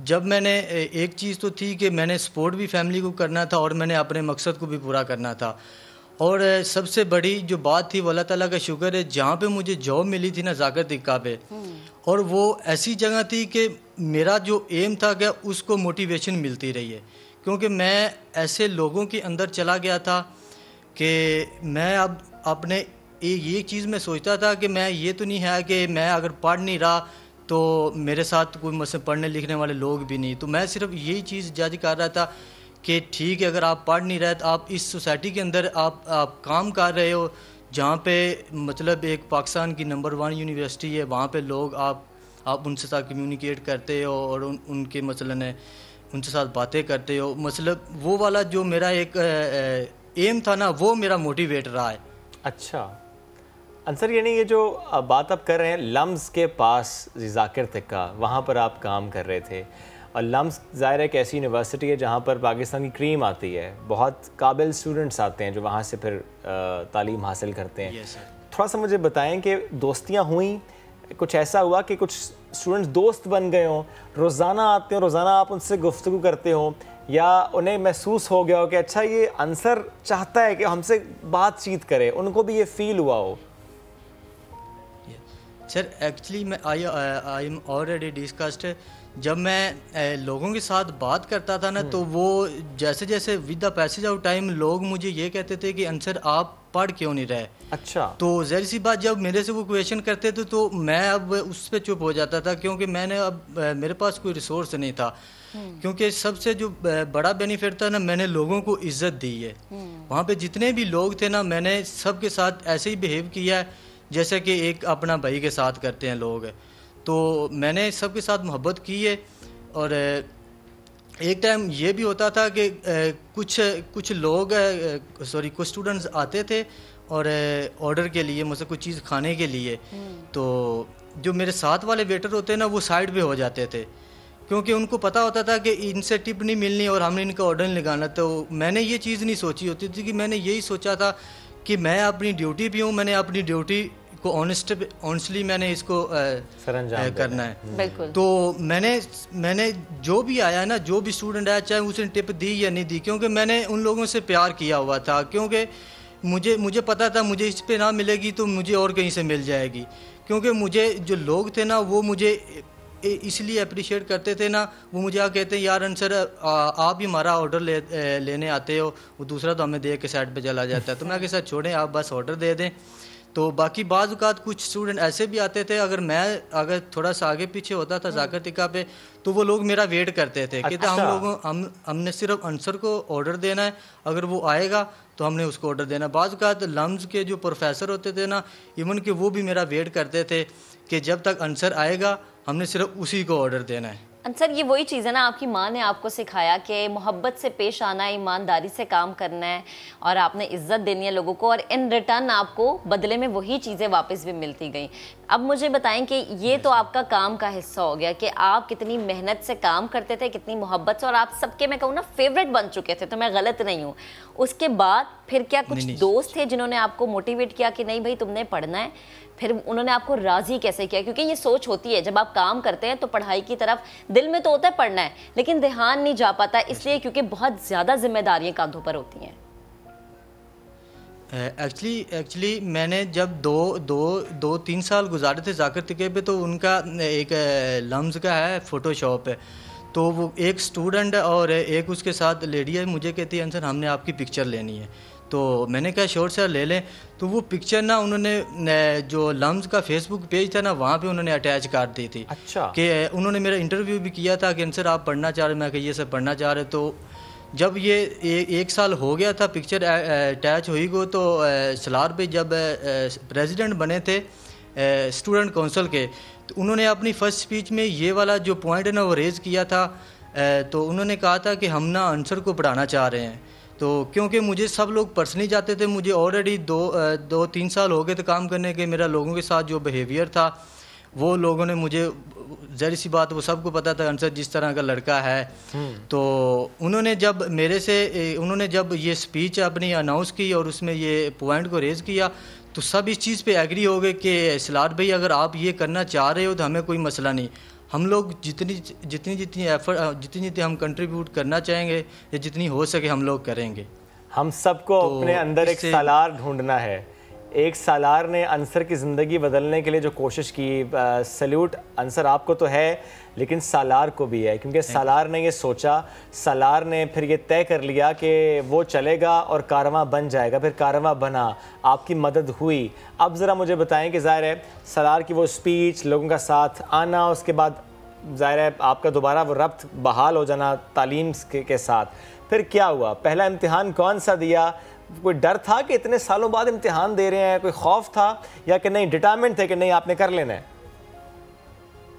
जब मैंने एक चीज़ तो थी कि मैंने सपोर्ट भी फैमिली को करना था और मैंने अपने मकसद को भी पूरा करना था। और सबसे बड़ी जो बात थी वो अल्लाह ताला का शुक्र है, जहाँ पे मुझे जॉब मिली थी ना ज़ाकिर पे, और वो ऐसी जगह थी कि मेरा जो एम था क्या उसको मोटिवेशन मिलती रही है। क्योंकि मैं ऐसे लोगों के अंदर चला गया था कि मैं अब अपने ये चीज़ में सोचता था कि मैं ये तो नहीं है कि मैं अगर पढ़ नहीं रहा तो मेरे साथ कोई मुझसे पढ़ने लिखने वाले लोग भी नहीं। तो मैं सिर्फ यही चीज़ जज कर रहा था कि ठीक है, अगर आप पढ़ नहीं रहे तो आप इस सोसाइटी के अंदर आप काम कर रहे हो जहाँ पे मतलब एक पाकिस्तान की नंबर 1 यूनिवर्सिटी है, वहाँ पे लोग आप उनसे साथ कम्युनिकेट करते हो और उनके मसलन है उनसे साथ बातें करते हो। मतलब वो वाला जो मेरा एक एम था ना, वो मेरा मोटिवेट रहा है। अच्छा अंसर, यानी ये जो बात आप कर रहे हैं लम्स के पास ज़ाकिर का, वहाँ पर आप काम कर रहे थे, और लम्स ज़ाहिर एक ऐसी यूनिवर्सिटी है जहाँ पर पाकिस्तान की क्रीम आती है, बहुत काबिल स्टूडेंट्स आते हैं जो वहाँ से फिर तालीम हासिल करते हैं। थोड़ा सा मुझे बताएं कि दोस्तियाँ हुई, कुछ ऐसा हुआ कि कुछ स्टूडेंट्स दोस्त बन गए हों, रोज़ाना आते हो, रोज़ाना आप उनसे गुफ्तगू करते हो, या उन्हें महसूस हो गया हो कि अच्छा ये अंसर चाहता है कि हमसे बातचीत करे, उनको भी ये फील हुआ हो? सर एक्चुअली मैं आई एम ऑलरेडी डिस्कस्ड, जब मैं लोगों के साथ बात करता था ना, तो वो जैसे जैसे with the passage of time लोग मुझे ये कहते थे कि अंसर आप पढ़ क्यों नहीं रहे। अच्छा। तो ज़ाहिर सी बात जब मेरे से वो क्वेश्चन करते थे तो मैं अब उस पर चुप हो जाता था, क्योंकि मैंने अब मेरे पास कोई रिसोर्स नहीं था। क्योंकि सबसे जो बड़ा बेनिफिट था ना, मैंने लोगों को इज्जत दी है। वहाँ पे जितने भी लोग थे ना, मैंने सबके साथ ऐसे ही बिहेव किया है जैसे कि एक अपना भाई के साथ करते हैं लोग। तो मैंने सबके साथ मोहब्बत की है। और एक टाइम ये भी होता था कि कुछ लोग कुछ स्टूडेंट्स आते थे और ऑर्डर के लिए, मुझसे कुछ चीज़ खाने के लिए, तो जो मेरे साथ वाले वेटर होते हैं ना, वो साइड पे हो जाते थे, क्योंकि उनको पता होता था कि इनसे टिप नहीं मिलनी और हमने इनका ऑर्डर नहीं लगाना। तो मैंने ये चीज़ नहीं सोची होती थी कि मैंने यही सोचा था कि मैं अपनी ड्यूटी भी हूँ, मैंने अपनी ड्यूटी को ऑनेस्टली मैंने इसको करना है। बिल्कुल। तो मैंने जो भी आया ना, जो भी स्टूडेंट आया, चाहे उसने टिप दी या नहीं दी, क्योंकि मैंने उन लोगों से प्यार किया हुआ था। क्योंकि मुझे पता था मुझे इस पे ना मिलेगी तो मुझे और कहीं से मिल जाएगी। क्योंकि मुझे जो लोग थे ना, वो मुझे इसलिए अप्रिशिएट करते थे ना, वो मुझे आ कहते हैं यार अंसर आप ही हमारा ऑर्डर लेने आते हो, वो दूसरा तो हमें दे के साइड पे चला जाता है। तो मैं के साथ छोड़ें, आप बस ऑर्डर दे दें। तो बाकी बाज़ औक़ात कुछ स्टूडेंट ऐसे भी आते थे, अगर थोड़ा सा आगे पीछे होता था ज़ाकिर पे, तो वो लोग मेरा वेट करते थे। कहते हमने सिर्फ अंसर को ऑर्डर देना है, अगर वो आएगा तो हमने उसको ऑर्डर देना। बाज़ औक़ात लम्ज़ के जो प्रोफेसर होते थे ना, इवन कि वो भी मेरा वेट करते थे कि जब तक आंसर आएगा हमने सिर्फ उसी को ऑर्डर देना है। सर ये वही चीज़ है ना, आपकी माँ ने आपको सिखाया कि मोहब्बत से पेश आना है, ईमानदारी से काम करना है और आपने इज्जत देनी है लोगों को, और इन रिटर्न आपको बदले में वही चीज़ें वापस भी मिलती गई। अब मुझे बताएं कि ये तो आपका काम का हिस्सा हो गया कि आप कितनी मेहनत से काम करते थे, कितनी मोहब्बत से, और आप सबके मैं कहूँ ना फेवरेट बन चुके थे, तो मैं गलत नहीं हूँ। उसके बाद फिर क्या कुछ दोस्त थे जिन्होंने आपको मोटिवेट किया कि नहीं भाई तुमने पढ़ना है? फिर उन्होंने आपको राज़ी कैसे किया? क्योंकि ये सोच होती है जब आप काम करते हैं तो पढ़ाई की तरफ दिल में तो होता है पढ़ना है, लेकिन ध्यान नहीं जा पाता, इसलिए क्योंकि बहुत ज़्यादा जिम्मेदारियां कांधों पर होती हैं। एक्चुअली मैंने जब दो तीन साल गुजारे थे जाकिर तके पे, तो उनका एक लम्ज़ का है फ़ोटोशॉप है, तो वो एक स्टूडेंट और एक उसके साथ लेडी है, मुझे कहती है अंसर हमने आपकी पिक्चर लेनी है। तो मैंने कहा श्योर सर ले लें। तो वो पिक्चर ना उन्होंने जो लम्ज़ का फेसबुक पेज था ना वहाँ पे उन्होंने अटैच कर दी थी। अच्छा। कि उन्होंने मेरा इंटरव्यू भी किया था कि अंसर आप पढ़ना चाह रहे, मैं कहा ये सब पढ़ना चाह रहे। तो जब ये एक साल हो गया था पिक्चर अटैच हुई को, तो सलार पे जब प्रेसिडेंट बने थे स्टूडेंट काउंसिल के, तो उन्होंने अपनी फ़र्स्ट स्पीच में ये वाला जो पॉइंट है ना वो रेज़ किया था। तो उन्होंने कहा था कि हम ना आंसर को पढ़ाना चाह रहे हैं। तो क्योंकि मुझे सब लोग पर्सनली जाते थे, मुझे ऑलरेडी दो तीन साल हो गए थे काम करने के, मेरा लोगों के साथ जो बिहेवियर था वो लोगों ने मुझे ज़ाहिर सी बात वो सबको पता था आंसर जिस तरह का लड़का है। तो उन्होंने जब ये स्पीच अपनी अनाउंस की और उसमें ये पॉइंट को रेज़ किया, तो सब इस चीज़ पे एग्री हो गए कि सलार भाई अगर आप ये करना चाह रहे हो तो हमें कोई मसला नहीं, हम लोग जितनी एफर्ट जितनी हम कंट्रीब्यूट करना चाहेंगे या जितनी हो सके हम लोग करेंगे। हम सबको तो अपने अंदर एक सालार ढूंढना है। एक सालार ने अंसर की ज़िंदगी बदलने के लिए जो कोशिश की, सल्यूट अंसर आपको तो है लेकिन सालार को भी है, क्योंकि सालार ने ये सोचा, सालार ने फिर ये तय कर लिया कि वो चलेगा और कारवां बन जाएगा। फिर कारवां बना, आपकी मदद हुई। अब ज़रा मुझे बताएं कि ज़ाहिर है सालार की वो स्पीच, लोगों का साथ आना, उसके बाद ज़ाहिर है आपका दोबारा वो रब्त बहाल हो जाना तालीम के साथ, फिर क्या हुआ? पहला इम्तिहान कौन सा दिया? कोई डर था कि इतने सालों बाद इम्तिहान दे रहे हैं, कोई खौफ था, या कि नहीं डिटरमिनेंट थे कि नहीं आपने कर लेना है?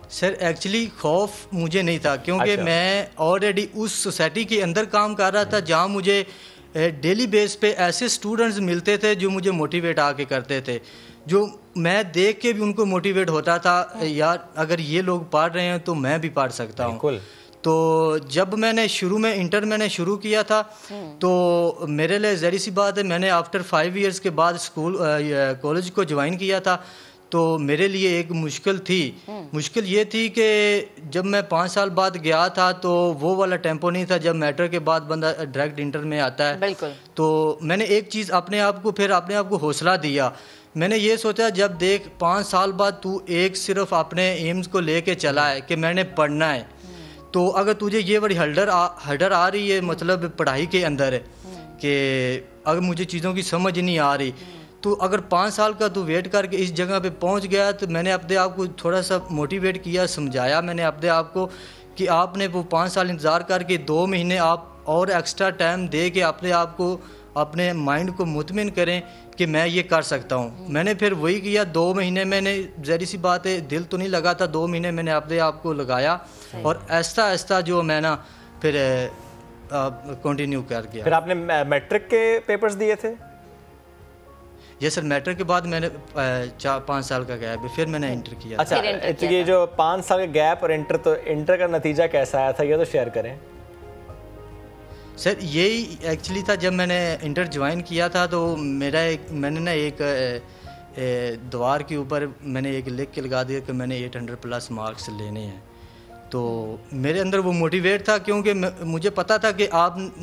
सर एक्चुअली खौफ मुझे नहीं था, क्योंकि मैं ऑलरेडी उस सोसाइटी के अंदर काम कर रहा था जहां मुझे डेली बेस पे ऐसे स्टूडेंट्स मिलते थे जो मुझे मोटिवेट आके करते थे, जो मैं देख के भी उनको मोटिवेट होता था यार अगर ये लोग पढ़ रहे हैं तो मैं भी पढ़ सकता हूँ। तो जब मैंने शुरू किया था तो मेरे लिए ज़ाहिर सी बात है, मैंने आफ्टर 5 इयर्स के बाद कॉलेज को ज्वाइन किया था। तो मेरे लिए एक मुश्किल ये थी कि जब मैं 5 साल बाद गया था तो वो वाला टेम्पो नहीं था जब मैट्रिक के बाद बंदा डायरेक्ट इंटर में आता है। बिल्कुल। तो मैंने एक चीज़ अपने आप को हौसला दिया। मैंने ये सोचा जब देख 5 साल बाद तू एक सिर्फ अपने एम्स को लेके चला है कि मैंने पढ़ना है, तो अगर तुझे ये बड़ी हल्डर आ रही है, मतलब पढ़ाई के अंदर है कि अगर मुझे चीज़ों की समझ नहीं आ रही, तो अगर 5 साल का तू वेट करके इस जगह पे पहुंच गया, तो मैंने अपने आप को थोड़ा सा मोटिवेट किया, समझाया मैंने अपने आप को कि आपने वो 5 साल इंतज़ार करके 2 महीने आप और एक्स्ट्रा टाइम दे के अपने आप को, अपने माइंड को मुतमिन करें कि मैं ये कर सकता हूँ। मैंने फिर वही किया। 2 महीने मैंने, ज़ाहिर सी बात है दिल तो नहीं लगा था, 2 महीने मैंने अपने आप को लगाया और आहिस्ता जो मैं ना फिर कंटिन्यू कर गया। फिर आपने मैट्रिक के पेपर्स दिए थे? ये सर मैट्रिक के बाद मैंने 4-5 साल का गैप है, फिर मैंने इंटर किया। अच्छा, तो ये जो 5 साल का गैप और इंटर का नतीजा कैसा आया था ये तो शेयर करें। सर यही एक्चुअली था, जब मैंने इंटर ज्वाइन किया था तो मैंने एक द्वार के ऊपर मैंने एक लिख के लगा दिया कि मैंने 800+ मार्क्स लेने हैं। तो मेरे अंदर वो मोटिवेट था, क्योंकि मुझे पता था कि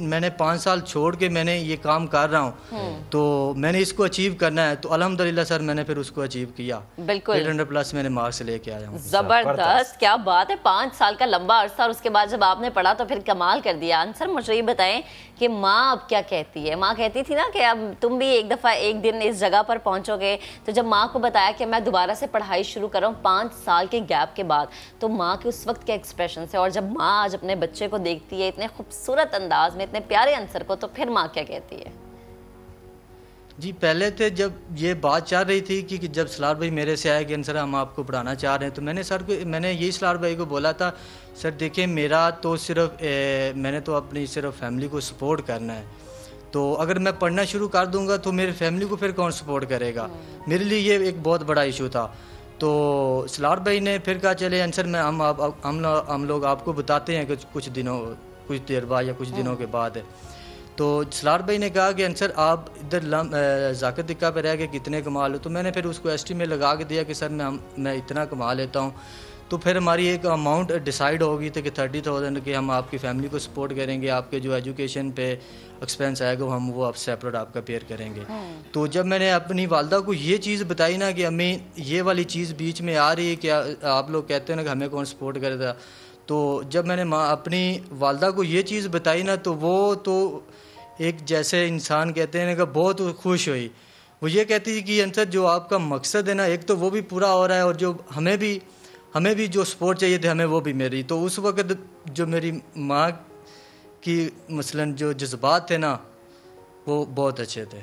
मैंने 5 साल छोड़ के मैंने ये काम कर रहा हूँ, तो मैंने इसको अचीव करना है। तो अल्हम्दुलिल्लाह सर मैंने फिर उसको अचीव किया। बिल्कुल 800+ मैंने मार्क्स लेके आया हूँ। जबरदस्त, क्या बात है। 5 साल का लंबा अरसा, और उसके बाद जब आपने पढ़ा तो फिर कमाल कर दिया। आंसर मुझे ये बताएं कि माँ अब क्या कहती है? माँ कहती थी ना कि अब तुम भी एक दिन इस जगह पर पहुँचोगे, तो जब माँ को बताया कि मैं दोबारा से पढ़ाई शुरू कर रहा हूँ 5 साल के गैप के बाद, तो माँ के उस वक्त एक्सप्रेशन से, और जब माँ आज अपने बच्चे को देखती है इतने खूबसूरत अंदाज में, इतने प्यारे आंसर को, तो फिर माँ क्या कहती है? जी पहले थे जब ये बात चल रही थी कि जब सलार भाई मेरे से आए कि सर हम आपको पढ़ाना चाह रहे हैं, तो मैंने यही सलार भाई को बोला था, सर देखिए मेरा तो सिर्फ मैंने तो अपनी सिर्फ फैमिली को सपोर्ट करना है, तो अगर मैं पढ़ना शुरू कर दूंगा तो मेरी फैमिली को फिर कौन सपोर्ट करेगा। मेरे लिए ये एक बहुत बड़ा इशू था। तो सलार भाई ने फिर कहा चले आंसर में हम लोग आपको बताते हैं कुछ देर बाद या कुछ दिनों के बाद। तो सलार भाई ने कहा कि आंसर आप इधर ज़ाकिर दिक्का पे रह के कितने कमा लो, तो मैंने फिर उसको एस्टीमेट लगा के दिया कि सर मैं इतना कमा लेता हूँ। तो फिर हमारी एक अमाउंट डिसाइड होगी थी कि 30,000 कि हम आपकी फैमिली को सपोर्ट करेंगे, आपके जो एजुकेशन पे एक्सपेंस आएगा हम वो आप सेपरेट आपका पेयर करेंगे। तो जब मैंने अपनी वालदा को ये चीज़ बताई ना कि अम्मी ये वाली चीज़ बीच में आ रही है कि आप लोग कहते हैं ना कि हमें कौन सपोर्ट करेगा, तो जब मैंने अपनी वालदा को ये चीज़ बताई ना तो वो तो एक जैसे इंसान कहते हैं ना कि बहुत खुश हुई। वो ये कहती थी कि आंसर जो आपका मकसद है ना एक तो वो भी पूरा हो रहा है और जो हमें भी जो सपोर्ट चाहिए थे हमें वो भी मिल रही। तो उस वक्त जो मेरी माँ की मसलन जो जज्बात थे ना वो बहुत अच्छे थे।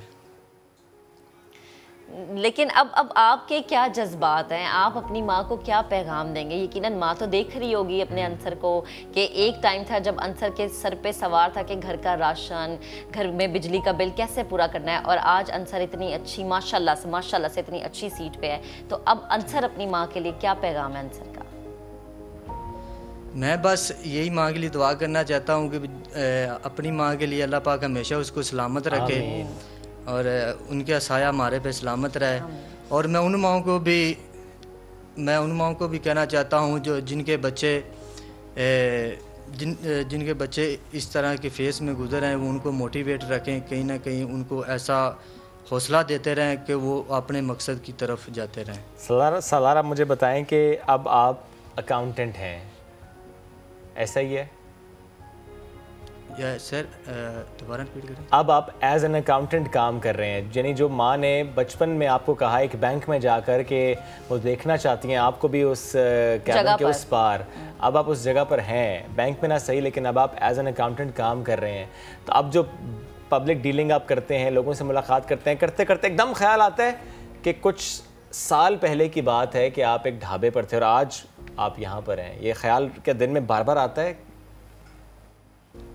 लेकिन अब आपके क्या जज्बात हैं, आप अपनी माँ को क्या पैगाम देंगे? यकीनन माँ तो देख रही होगी अपने अंसर को कि एक टाइम था जब अंसर के सर पे सवार था कि घर का राशन, घर में बिजली का बिल कैसे पूरा करना है, और आज अंसर इतनी अच्छी माशाल्लाह से इतनी अच्छी सीट पे है। तो अब अंसर अपनी माँ के लिए क्या पैगाम है अंसर का? मैं बस यही माँ के लिए दुआ करना चाहता हूँ कि अपनी माँ के लिए अल्लाह पाक हमेशा उसको सलामत रखे और उनका साया हमारे पे सलामत रहे। और मैं उन माओं को भी कहना चाहता हूँ जो जिनके बच्चे इस तरह के फेस में गुजर हैं, वो उनको मोटिवेट रखें, कहीं ना कहीं उनको ऐसा हौसला देते रहें कि वो अपने मकसद की तरफ जाते रहें। सलार मुझे बताएं कि अब आप अकाउंटेंट हैं, ऐसा ही है? सर दोबारा रिपीट करें। अब आप एज एन अकाउंटेंट काम कर रहे हैं, यानी जो माँ ने बचपन में आपको कहा एक बैंक में जाकर के वो देखना चाहती हैं आपको भी उस कैबिन के उस पार, अब आप उस जगह पर हैं, बैंक में ना सही लेकिन अब आप एज एन अकाउंटेंट काम कर रहे हैं। तो अब जो पब्लिक डीलिंग आप करते हैं, लोगों से मुलाकात करते हैं, करते करते एकदम ख्याल आता है कि कुछ साल पहले की बात है कि आप एक ढाबे पर थे और आज आप यहाँ पर हैं। ये ख्याल क्या दिन में बार बार आता है?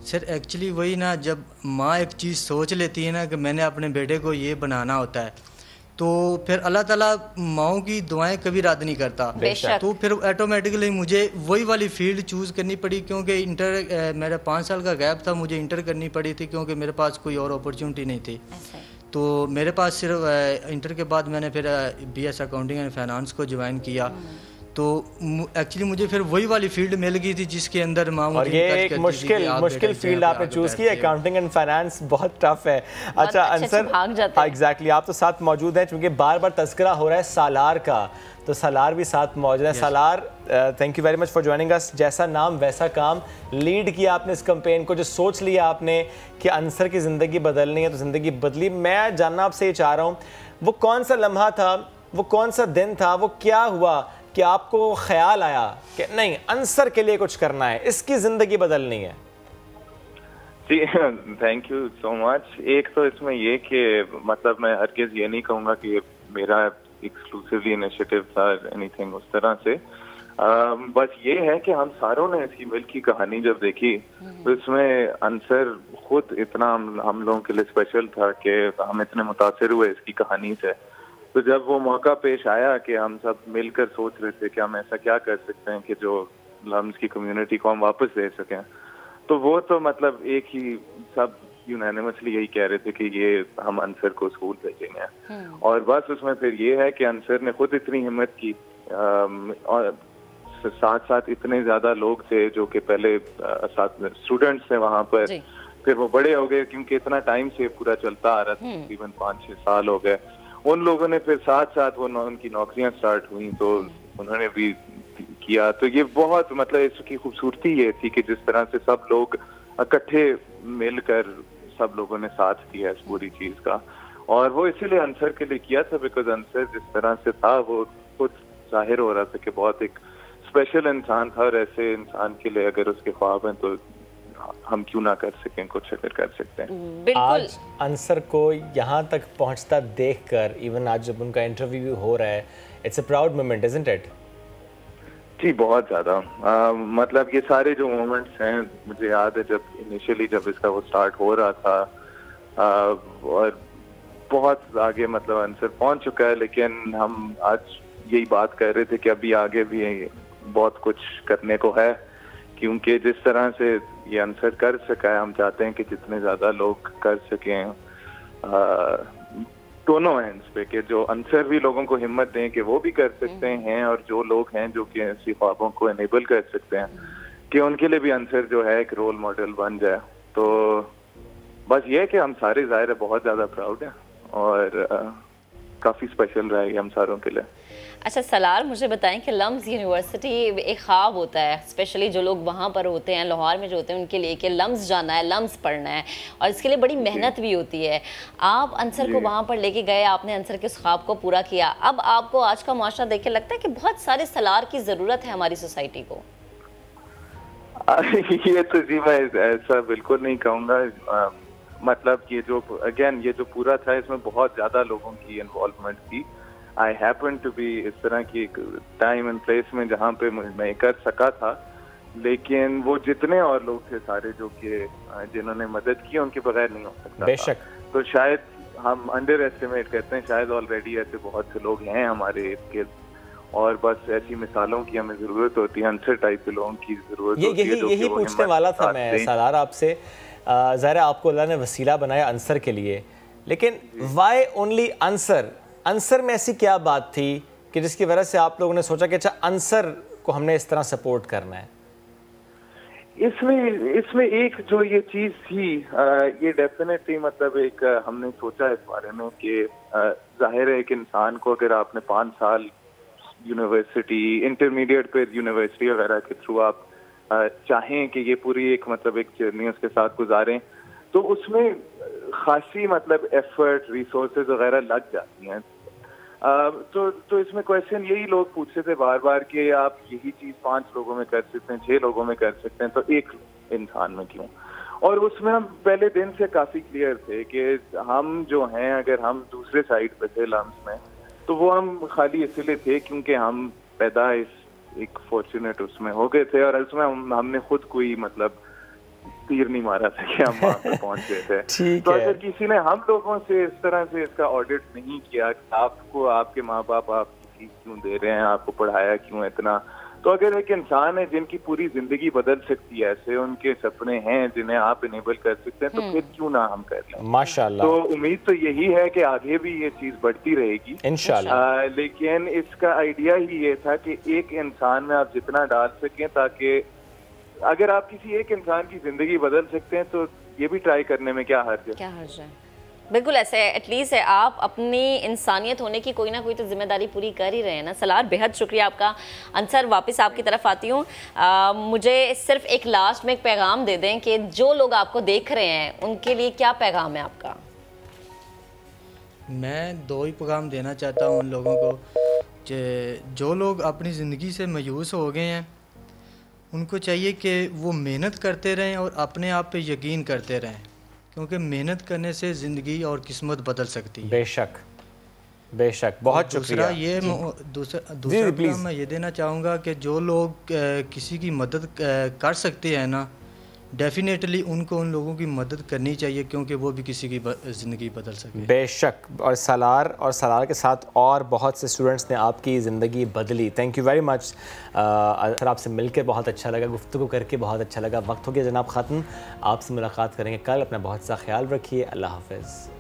सर एक्चुअली वही ना, जब माँ एक चीज़ सोच लेती है ना कि मैंने अपने बेटे को ये बनाना होता है तो फिर अल्लाह ताला माओं की दुआएं कभी रद्द नहीं करता। तो फिर ऑटोमेटिकली मुझे वही वाली फील्ड चूज़ करनी पड़ी, क्योंकि मेरा 5 साल का गैप था, मुझे इंटर करनी पड़ी थी क्योंकि मेरे पास कोई और अपॉर्चुनिटी नहीं थी। तो मेरे पास सिर्फ इंटर के बाद मैंने फिर BS अकाउंटिंग एंड फाइनेंस को ज्वाइन किया। तो एक्चुअली मुझे फिर वही वाली फील्ड मिल गई थी जिसके अंदर और ये एक मुश्किल फील्ड आपने चूज की, अकाउंटिंग एंड फाइनेंस बहुत टफ है। अच्छा आंसर एग्जैक्टली आप तो साथ मौजूद हैं, क्योंकि बार बार तस्करा हो रहा है सालार का, तो सालार भी साथ मौजूद है। Salar thank you very much for joining us. जैसा नाम वैसा काम, लीड किया आपने इस कैंपेन को, जो सोच लिया आपने कि अंसर की ज़िंदगी बदलनी है तो ज़िंदगी बदली। मैं जानना आपसे ये चाह रहा हूँ वो कौन सा लम्हा था, वो कौन सा दिन था, वो क्या हुआ कि आपको ख्याल आया कि नहीं अंसर के लिए कुछ करना है, इसकी ज़िंदगी बदलनी है? जी थैंक यू सो मच। एक तो इसमें ये कि मतलब मैं हरगिज़ ये नहीं कहूँगा कि ये मेरा एक्सक्लूसिवली इनिशिएटिव था एनीथिंग उस तरह से। बस ये है कि हम सारों ने इसकी मिल की कहानी जब देखी तो इसमें अंसर खुद इतना हम लोगों के लिए स्पेशल था कि हम इतने मुतासिर हुए इसकी कहानी से। तो जब वो मौका पेश आया कि हम सब मिलकर सोच रहे थे कि हम ऐसा क्या कर सकते हैं कि जो लम्स की कम्युनिटी को हम वापस दे सकें, तो वो तो मतलब एक ही सब यूनानिमसली यही कह रहे थे कि ये हम अंसर को स्कूल भेजेंगे। और बस उसमें फिर ये है कि अंसर ने खुद इतनी हिम्मत की और साथ साथ इतने ज्यादा लोग थे जो कि पहले स्टूडेंट्स थे वहाँ पर, फिर वो बड़े हो गए क्योंकि इतना टाइम से पूरा चलता आ रहा था, तकरीबन 5-6 साल हो गए। उन लोगों ने फिर साथ साथ वो उनकी नौकरियां स्टार्ट हुई तो उन्होंने भी किया। तो ये बहुत मतलब इसकी खूबसूरती ये थी कि जिस तरह से सब लोग इकट्ठे मिलकर सब लोगों ने साथ दिया इस पूरी चीज का। और वो इसीलिए अंसर के लिए किया था बिकॉज अंसर जिस तरह से था वो खुद जाहिर हो रहा था कि बहुत एक स्पेशल इंसान था और ऐसे इंसान के लिए अगर उसके ख्वाब हैं तो हम क्यों ना कर सकें कुछ, अगर कर सकते हैं। आज अंसर को यहाँ तक पहुँचता देखकर, इवन आज जब उनका इंटरव्यू हो रहा है, it's a proud moment, isn't it? जी बहुत ज़्यादा। मतलब ये सारे जो मोमेंट्स हैं, मुझे याद है जब इनिशियली जब इसका वो स्टार्ट हो रहा था, और बहुत आगे मतलब अंसर पहुंच चुका है, लेकिन हम आज यही बात कर रहे थे कि अभी आगे भी बहुत कुछ करने को है, क्योंकि जिस तरह से ये अंसर कर सका है, हम चाहते हैं कि जितने ज़्यादा लोग कर सकें दोनों एंड्स पे, कि जो अंसर भी लोगों को हिम्मत दें कि वो भी कर सकते हैं, और जो लोग हैं जो कि ऐसी ख्वाबों को एनेबल कर सकते हैं कि उनके लिए भी अंसर जो है एक रोल मॉडल बन जाए। तो बस ये है कि हम सारे ज़ाहिर है बहुत ज़्यादा प्राउड हैं, और काफ़ी स्पेशल रहेगी हम सारों के लिए। अच्छा सलार, मुझे बताएं कि लम्स यूनिवर्सिटी एक ख्वाब होता है, स्पेशली जो लोग वहाँ पर होते हैं, लाहौर में जो होते हैं, उनके लिए कि लम्स जाना है, लम्स पढ़ना है, और इसके लिए बड़ी मेहनत भी होती है। आप अंसर को वहाँ पर लेके गए, आपने अंसर के उस ख्वाब को पूरा किया। अब आपको आज का माशरा देख के लगता है कि बहुत सारे सलार की ज़रूरत है हमारी सोसाइटी को? ये तो जी मैं ऐसा बिल्कुल नहीं कहूँगा। मतलब ये जो अगेन ये जो पूरा था, इसमें बहुत ज़्यादा लोगों की इन्वॉल्वमेंट थी। आई हैपन टू बी इस तरह की टाइम एंड प्लेस में जहाँ पे मैं कर सका था, लेकिन वो जितने और लोग थे सारे जो कि जिन्होंने मदद की, उनके बगैर नहीं हो सकता। बेशक। तो शायद हम अंडर एस्टिमेट करते हैं, शायद ऑलरेडी ऐसे बहुत से लोग हैं हमारे इर्द गिर्द, और बस ऐसी मिसालों की हमें ज़रूरत होती है, अंसर टाइप के लोगों की ज़रूरत होती है। यही पूछने वाला था मैं सलार आपसे। ज़ाहिर आपको अल्लाह ने वसीला बनाया अंसर के लिए, लेकिन वाई ओनली अंसर? अंसर में ऐसी क्या बात थी कि जिसकी वजह से आप लोगों ने सोचा कि अच्छा अंसर को हमने इस तरह सपोर्ट करना है? इसमें एक जो ये चीज़ थी, ये डेफिनेटली मतलब एक हमने सोचा इस बारे में कि जाहिर है एक इंसान को अगर आपने 5 साल यूनिवर्सिटी, इंटरमीडिएट पे यूनिवर्सिटी वगैरह के थ्रू आप चाहें कि ये पूरी एक मतलब एक जर्नी उसके साथ गुजारें, तो उसमें खासी मतलब एफर्ट, रिसोर्सेज वगैरह लग जाती हैं। तो इसमें क्वेश्चन यही लोग पूछते थे बार बार कि आप यही चीज़ 5 लोगों में कर सकते हैं, 6 लोगों में कर सकते हैं, तो एक इंसान में क्यों? और उसमें हम पहले दिन से काफ़ी क्लियर थे कि हम जो हैं, अगर हम दूसरे साइड पे थे लम्स में, तो वो हम खाली इसलिए थे क्योंकि हम पैदा एक फॉर्चुनेट उसमें हो गए थे, और उसमें हमने खुद कोई मतलब तीर नहीं मारा था कि हम वहाँ पे पहुँच गए थे। तो अगर किसी ने हम लोगों से इस तरह से इसका ऑडिट नहीं किया, आपको आपके माँ बाप आपकी फीस क्यों दे रहे हैं, आपको पढ़ाया क्यों इतना, तो अगर एक इंसान है जिनकी पूरी जिंदगी बदल सकती है, ऐसे उनके सपने हैं जिन्हें आप इनेबल कर सकते हैं, तो फिर क्यों ना हम कर लें। माशाल्लाह। तो उम्मीद तो यही है कि आगे भी ये चीज़ बढ़ती रहेगी इंशाल्लाह। लेकिन इसका आइडिया ही ये था कि एक इंसान में आप जितना डाल सकें, ताकि अगर आप किसी एक इंसान की जिंदगी बदल सकते हैं तो ये भी ट्राई करने में क्या हर्ज है। क्या हर्ज है? बिल्कुल ऐसे एटलीस्ट आप अपनी इंसानियत होने की कोई ना कोई तो जिम्मेदारी पूरी कर ही रहे हैं ना। सलार, बेहद शुक्रिया आपका। अंसर, वापस आपकी तरफ आती हूँ। मुझे सिर्फ एक लास्ट में एक पैगाम दे दें कि जो लोग आपको देख रहे हैं उनके लिए क्या पैगाम है आपका? मैं 2 ही पैगाम देना चाहता हूँ उन लोगों को कि जो लोग अपनी ज़िंदगी से मायूस हो गए हैं, उनको चाहिए कि वो मेहनत करते रहें और अपने आप पे यकीन करते रहें, क्योंकि मेहनत करने से ज़िंदगी और किस्मत बदल सकती है। बेशक बेशक, बहुत शुक्रिया। दूसरा पैगाम मैं ये देना चाहूँगा कि जो लोग किसी की मदद कर सकते हैं ना, डेफिनेटली उनको उन लोगों की मदद करनी चाहिए, क्योंकि वो भी किसी की ज़िंदगी बदल सके। बेशक। और सलार के साथ और बहुत से स्टूडेंट्स ने आपकी ज़िंदगी बदली। Thank you very much sir, आपसे मिलकर बहुत अच्छा लगा, गुफ्तगू करके बहुत अच्छा लगा। वक्त हो गया जनाब ख़त्म, आपसे मुलाकात करेंगे कल। अपना बहुत सा ख्याल रखिए। अल्लाह हाफ़िज़।